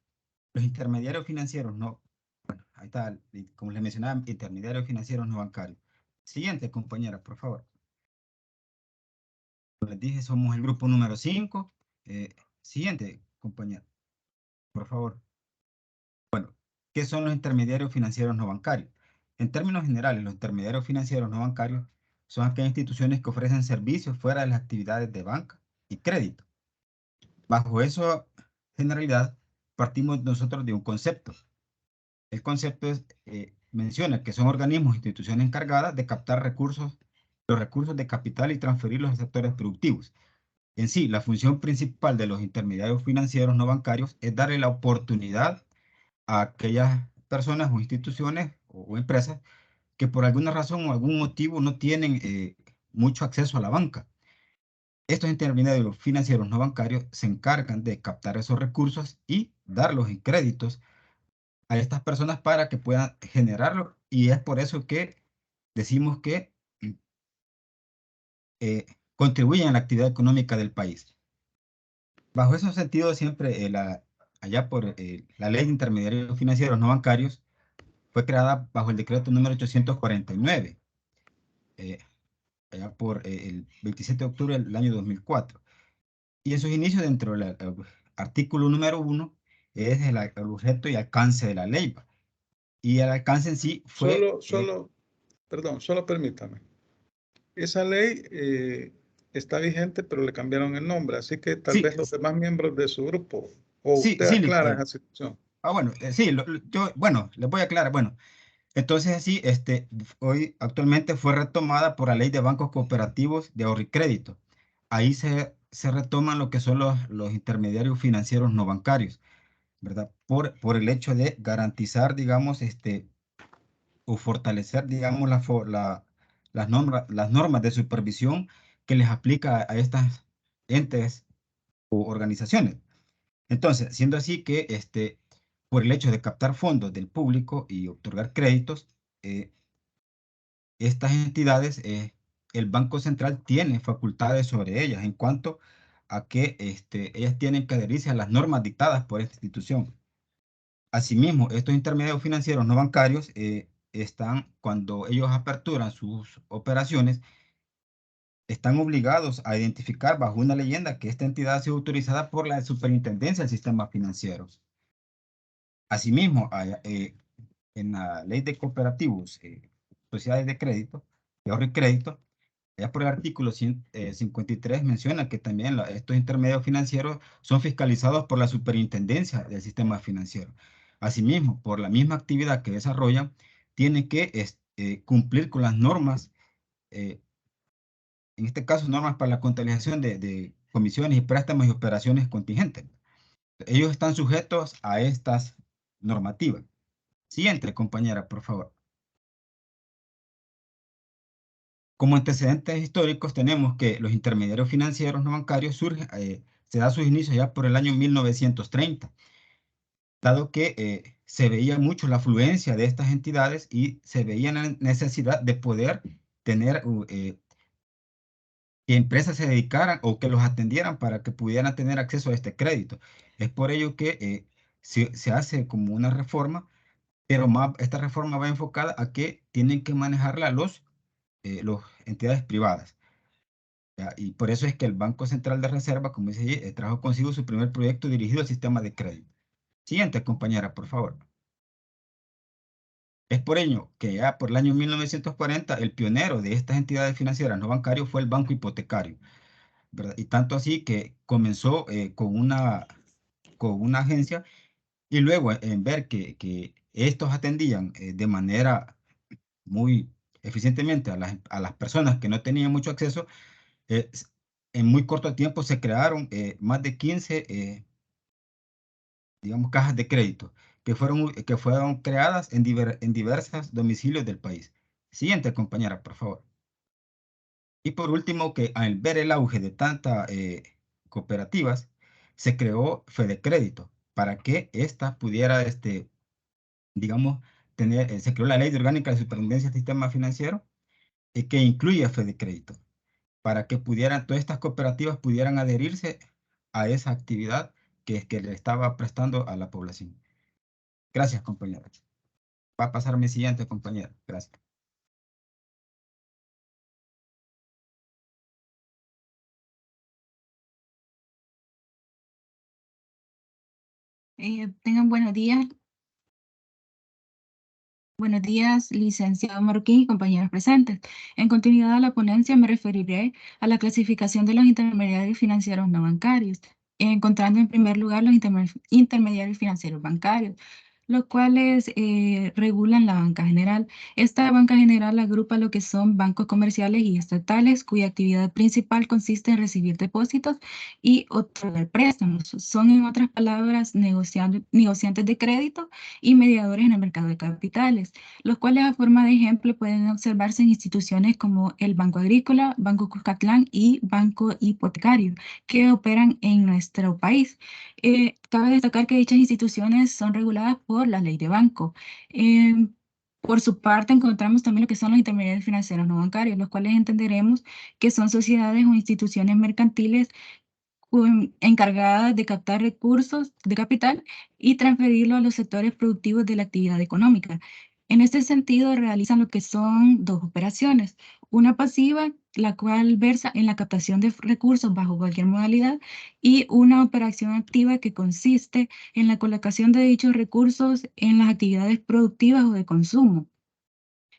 Los intermediarios financieros no, bueno, ahí está, como les mencionaba, intermediarios financieros no bancarios. Siguiente, compañera, por favor. Como les dije, somos el grupo número 5. Siguiente, compañera, por favor. ¿qué son los intermediarios financieros no bancarios? En términos generales, los intermediarios financieros no bancarios son aquellas instituciones que ofrecen servicios fuera de las actividades de banca y crédito. Bajo esa generalidad, partimos nosotros de un concepto. El concepto menciona que son organismos e instituciones encargadas de captar los recursos de capital y transferirlos a sectores productivos. En sí, la función principal de los intermediarios financieros no bancarios es darle la oportunidad a aquellas personas o instituciones o empresas que por alguna razón o algún motivo no tienen mucho acceso a la banca. Estos intermediarios financieros no bancarios se encargan de captar esos recursos y darlos en créditos a estas personas para que puedan generarlo, y es por eso que decimos que contribuyen a la actividad económica del país. Bajo ese sentido, siempre allá por la Ley de Intermediarios Financieros No Bancarios fue creada bajo el decreto número 849, allá por el 27 de octubre del año 2004. Y en sus inicios, dentro del artículo número 1, es el objeto y alcance de la ley. Y el alcance en sí fue... Solo permítame. Esa ley está vigente, pero le cambiaron el nombre, así que tal vez los demás miembros de su grupo, o usted aclara esa situación. Bueno, sí, bueno, les voy a aclarar, bueno, entonces así, hoy actualmente fue retomada por la Ley de Bancos Cooperativos de Ahorro y Crédito. Ahí se retoman lo que son los intermediarios financieros no bancarios, ¿verdad? Por el hecho de garantizar, digamos, o fortalecer, digamos, las normas de supervisión que les aplica a estas entes o organizaciones. Entonces, siendo así que por el hecho de captar fondos del público y otorgar créditos, estas entidades, el Banco Central tiene facultades sobre ellas en cuanto a que ellas tienen que adherirse a las normas dictadas por esta institución. Asimismo, estos intermediarios financieros no bancarios están, cuando ellos aperturan sus operaciones, están obligados a identificar bajo una leyenda que esta entidad ha sido autorizada por la Superintendencia del Sistema Financiero. Asimismo, en la ley de cooperativos, sociedades de crédito, de ahorro y crédito, ya por el artículo 53 menciona que también estos intermediarios financieros son fiscalizados por la Superintendencia del Sistema Financiero. Asimismo, por la misma actividad que desarrollan, tienen que cumplir con las normas, en este caso normas para la contabilización de comisiones y préstamos y operaciones contingentes. Ellos están sujetos a estas normativas. Siguiente, compañera, por favor. Como antecedentes históricos tenemos que los intermediarios financieros no bancarios se da sus inicios ya por el año 1930, dado que se veía mucho la afluencia de estas entidades y se veía la necesidad de poder tener que empresas se dedicaran o que los atendieran para que pudieran tener acceso a este crédito. Es por ello que se hace como una reforma, pero esta reforma va enfocada a que tienen que manejarla las entidades privadas. ¿Ya? Y por eso es que el Banco Central de Reserva, como dice allí, trajo consigo su primer proyecto dirigido al sistema de crédito. Siguiente, compañera, por favor. Es por ello que ya por el año 1940 el pionero de estas entidades financieras no bancarias fue el Banco Hipotecario, ¿verdad? Y tanto así que comenzó con una agencia, y luego en ver que estos atendían de manera muy eficientemente a las personas que no tenían mucho acceso, en muy corto tiempo se crearon más de 15, digamos, cajas de crédito que fueron creadas en diversos domicilios del país. Siguiente, compañera, por favor. Y por último, que al ver el auge de tantas cooperativas, se creó Fedecrédito para que ésta pudiera, digamos, se creó la Ley de Orgánica de Superintendencia del Sistema Financiero que incluye Fedecrédito, para que todas estas cooperativas pudieran adherirse a esa actividad que le estaba prestando a la población. Gracias, compañera. Va a pasar mi siguiente, compañera. Gracias. Tengan buenos días. Buenos días, licenciado Marroquín y compañeros presentes. En continuidad a la ponencia me referiré a la clasificación de los intermediarios financieros no bancarios, encontrando en primer lugar los intermediarios financieros bancarios, los cuales regulan la banca general. Esta banca general agrupa lo que son bancos comerciales y estatales, cuya actividad principal consiste en recibir depósitos y otorgar préstamos. Son, en otras palabras, negociantes de crédito y mediadores en el mercado de capitales, los cuales a forma de ejemplo pueden observarse en instituciones como el Banco Agrícola, Banco Cuscatlán y Banco Hipotecario, que operan en nuestro país. Cabe destacar que dichas instituciones son reguladas por la ley de banco. Por su parte, encontramos también lo que son los intermediarios financieros no bancarios, los cuales entenderemos que son sociedades o instituciones mercantiles encargadas de captar recursos de capital y transferirlo a los sectores productivos de la actividad económica. En este sentido, realizan lo que son dos operaciones. Una pasiva, la cual versa en la captación de recursos bajo cualquier modalidad, y una operación activa que consiste en la colocación de dichos recursos en las actividades productivas o de consumo.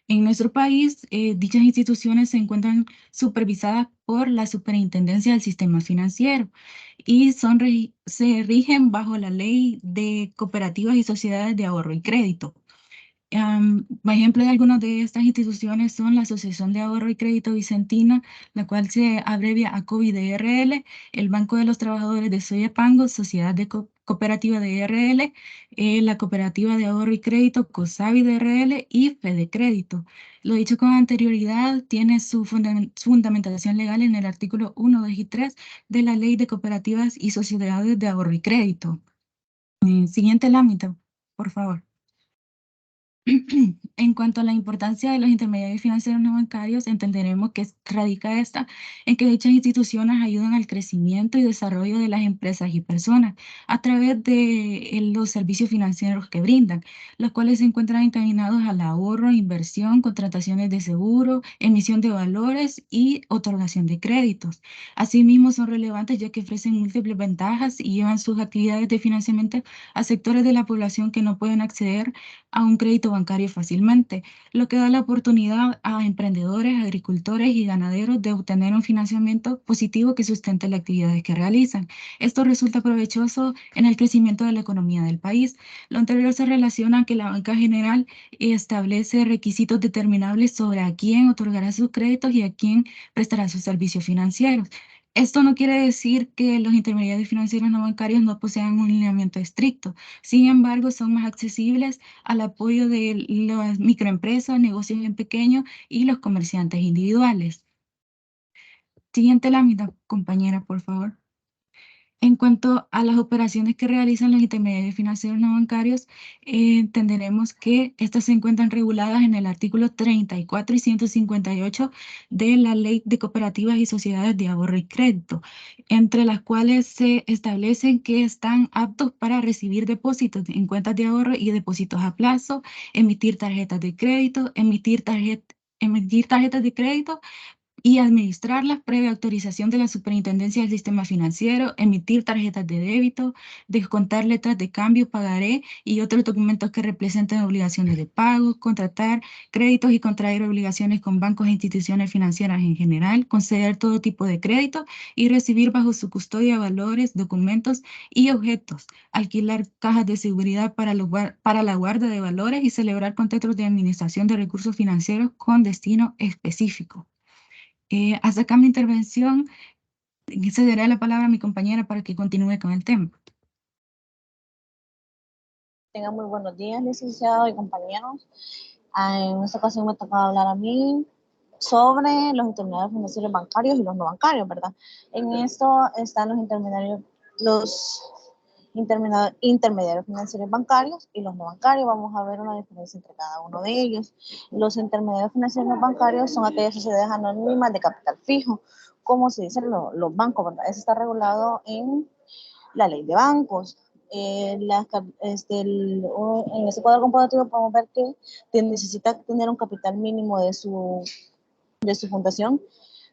En nuestro país, dichas instituciones se encuentran supervisadas por la Superintendencia del Sistema Financiero y se rigen bajo la Ley de Cooperativas y Sociedades de Ahorro y Crédito. Ejemplo de algunas de estas instituciones son la Asociación de Ahorro y Crédito Vicentina, la cual se abrevia a COVIDRL, el Banco de los Trabajadores de Soyapango, Sociedad de Cooperativa de IRL, la Cooperativa de Ahorro y Crédito COSAVI de IRL y Fede Crédito. Lo dicho con anterioridad tiene su fundamentación legal en el artículo 1, 2 y 3 de la Ley de Cooperativas y Sociedades de Ahorro y Crédito. Siguiente lámina, por favor. En cuanto a la importancia de los intermediarios financieros no bancarios, entenderemos que radica esta en que dichas instituciones ayudan al crecimiento y desarrollo de las empresas y personas a través de los servicios financieros que brindan, los cuales se encuentran encaminados al ahorro, inversión, contrataciones de seguro, emisión de valores y otorgación de créditos. Asimismo, son relevantes ya que ofrecen múltiples ventajas y llevan sus actividades de financiamiento a sectores de la población que no pueden acceder a un crédito bancario fácilmente, lo que da la oportunidad a emprendedores, agricultores y ganaderos de obtener un financiamiento positivo que sustente las actividades que realizan. Esto resulta provechoso en el crecimiento de la economía del país. Lo anterior se relaciona a que la banca general establece requisitos determinables sobre a quién otorgará sus créditos y a quién prestará sus servicios financieros. Esto no quiere decir que los intermediarios financieros no bancarios no posean un lineamiento estricto. Sin embargo, son más accesibles al apoyo de las microempresas, negocios en pequeño y los comerciantes individuales. Siguiente lámina, compañera, por favor. En cuanto a las operaciones que realizan los intermediarios financieros no bancarios, entenderemos que estas se encuentran reguladas en el artículo 34 y 158 de la Ley de Cooperativas y Sociedades de Ahorro y Crédito, entre las cuales se establecen que están aptos para recibir depósitos en cuentas de ahorro y depósitos a plazo, emitir tarjetas de crédito, emitir tarjetas de crédito y administrarlas previa autorización de la Superintendencia del Sistema Financiero, emitir tarjetas de débito, descontar letras de cambio, pagaré y otros documentos que representen obligaciones de pago, contratar créditos y contraer obligaciones con bancos e instituciones financieras en general, conceder todo tipo de crédito y recibir bajo su custodia valores, documentos y objetos, alquilar cajas de seguridad para la guarda de valores y celebrar contratos de administración de recursos financieros con destino específico. Hasta acá mi intervención. Cederé la palabra a mi compañera para que continúe con el tema. Tengan muy buenos días, licenciado y compañeros. En esta ocasión me toca hablar a mí sobre los intermediarios financieros bancarios y los no bancarios, ¿verdad? En esto están los intermediarios financieros bancarios y los no bancarios. Vamos a ver una diferencia entre cada uno de ellos. Los intermediarios financieros bancarios son aquellas sociedades anónimas de capital fijo, como se dicen los bancos, ¿verdad? Eso está regulado en la ley de bancos. En este cuadro comparativo podemos ver que necesita tener un capital mínimo de su fundación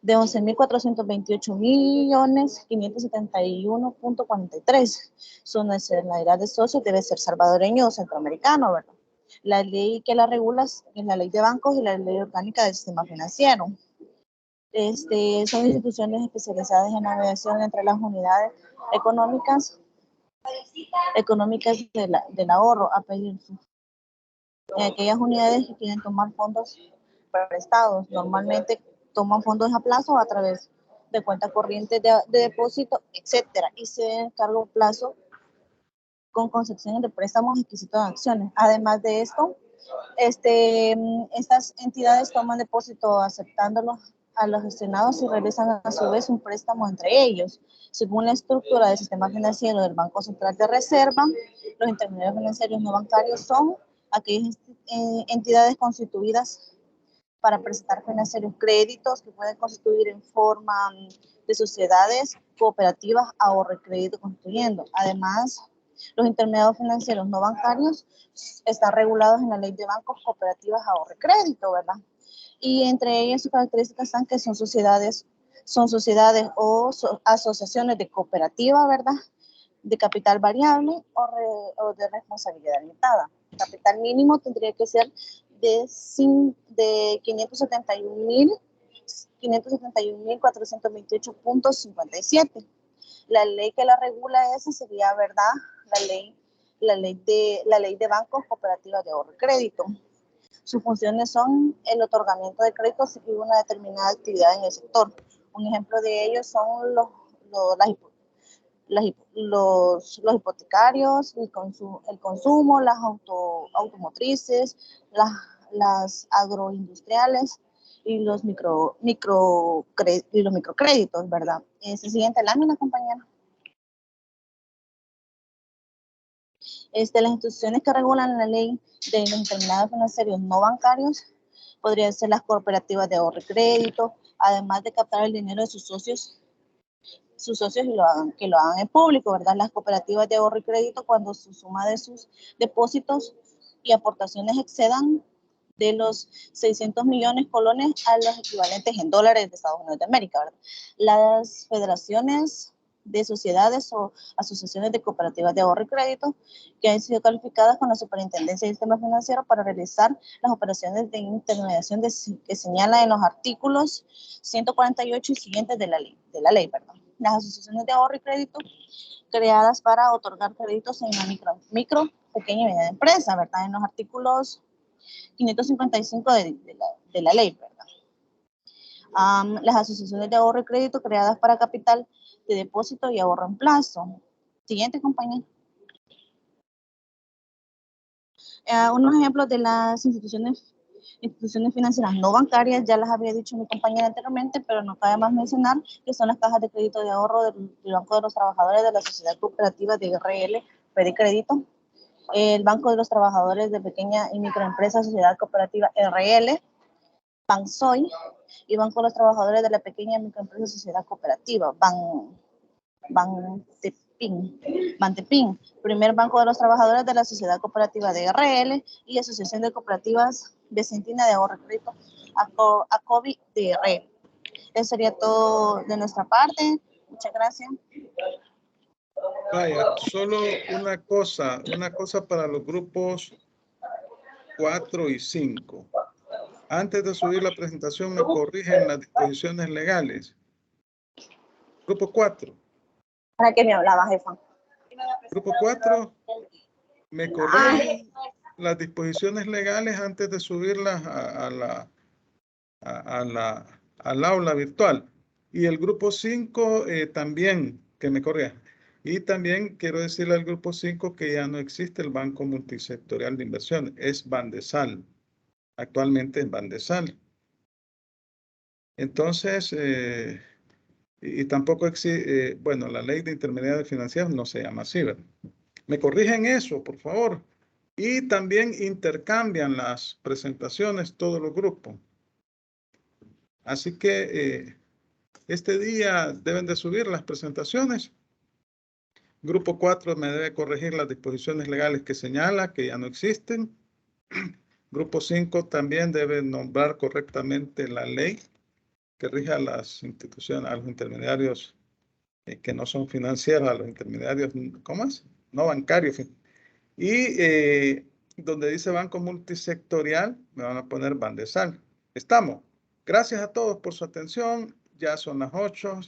de 11.428.571.43. Su nacionalidad de socio debe ser salvadoreño o centroamericano, ¿verdad? La ley que la regula es la ley de bancos y la ley orgánica del sistema financiero. Son instituciones especializadas en la mediación entre las unidades económicas del ahorro a pedir en aquellas unidades que quieren tomar fondos prestados. Normalmente toman fondos a plazo a través de cuentas corrientes de depósito, etcétera, y se encarga un plazo con concepciones de préstamos y adquisitos de acciones. Además de esto, estas entidades toman depósito aceptándolo a los gestionados y realizan a su vez un préstamo entre ellos. Según la estructura del sistema financiero del Banco Central de Reserva, los intermediarios financieros no bancarios son aquellas entidades constituidas para prestar financieros créditos que pueden constituir en forma de sociedades, cooperativas, ahorro y crédito constituyendo. Además, los intermediarios financieros no bancarios están regulados en la ley de bancos, cooperativas, ahorro y crédito, ¿verdad? Y entre ellas sus características están que son sociedades o asociaciones de cooperativa, ¿verdad? De capital variable o de responsabilidad limitada. El capital mínimo tendría que ser de 571.428.57. La ley que la regula esa sería, ¿verdad? La ley de bancos, cooperativas de ahorro y crédito. Sus funciones son el otorgamiento de créditos y una determinada actividad en el sector. Un ejemplo de ellos son los hipotecarios, el consumo, las automotrices, las agroindustriales y los microcréditos, ¿verdad? Siguiente lámina, compañera. Las instituciones que regulan la ley de los intermediarios financieros no bancarios podrían ser las cooperativas de ahorro y crédito, además de captar el dinero de sus socios y que lo hagan en público, ¿verdad? Las cooperativas de ahorro y crédito, cuando su suma de sus depósitos y aportaciones excedan de los 600 millones colones a los equivalentes en dólares de Estados Unidos de América, ¿verdad? Las federaciones de sociedades o asociaciones de cooperativas de ahorro y crédito que han sido calificadas con la Superintendencia del Sistema Financiero para realizar las operaciones de intermediación que señala en los artículos 148 y siguientes de la ley, perdón. Las asociaciones de ahorro y crédito creadas para otorgar créditos en la micro, pequeña y mediana empresa, ¿verdad? En los artículos 555 de la ley, ¿verdad? Las asociaciones de ahorro y crédito creadas para capital de depósito y ahorro en plazo. Siguiente, compañero. Unos ejemplos de las instituciones financieras no bancarias, ya las había dicho mi compañera anteriormente, pero no cabe más mencionar que son las cajas de crédito de ahorro del Banco de los Trabajadores de la Sociedad Cooperativa de RL, Crédito, el Banco de los Trabajadores de Pequeña y Microempresa Sociedad Cooperativa RL, Bansoy, y Banco de los Trabajadores de la Pequeña y Microempresa Sociedad Cooperativa, Bantepin, primer Banco de los Trabajadores de la Sociedad Cooperativa de RL y Asociación de Cooperativas Vicentina de Ahorro y Crédito, ACOBI de RL. Eso sería todo de nuestra parte. Muchas gracias. Vaya, solo una cosa para los grupos 4 y 5. Antes de subir la presentación me corrigen las disposiciones legales. Grupo 4. ¿Para qué me hablaba, jefa? Grupo 4, me corrigen las disposiciones legales antes de subirlas al aula virtual. Y el grupo 5 también, que me corrija. Y también quiero decirle al grupo 5 que ya no existe el Banco Multisectorial de Inversiones, es Bandesal. Actualmente es Bandesal. Entonces, y tampoco existe, bueno, la ley de intermediarios financieros no se llama así, ¿verdad? Me corrigen eso, por favor. Y también intercambian las presentaciones todos los grupos. Así que este día deben de subir las presentaciones. Grupo 4 me debe corregir las disposiciones legales que señala que ya no existen. Grupo 5 también debe nombrar correctamente la ley que rige a las instituciones, a los intermediarios que no son financieros, a los intermediarios, ¿cómo es? No bancarios. Y donde dice banco multisectorial, me van a poner Bandesal. Estamos. Gracias a todos por su atención. Ya son las 8.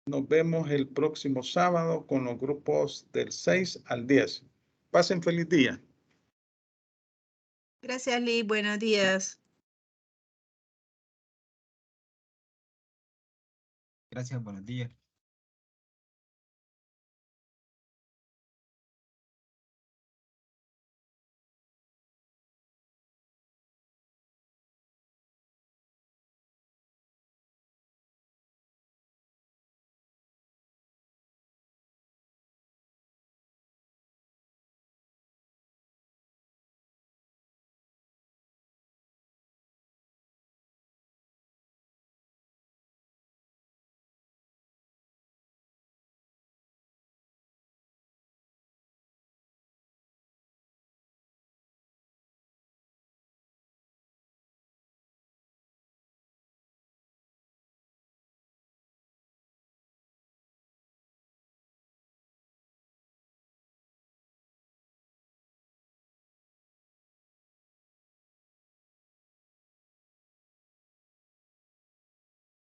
Nos vemos el próximo sábado con los grupos del 6 al 10. Pasen feliz día. Gracias, Lee. Buenos días. Gracias, buenos días.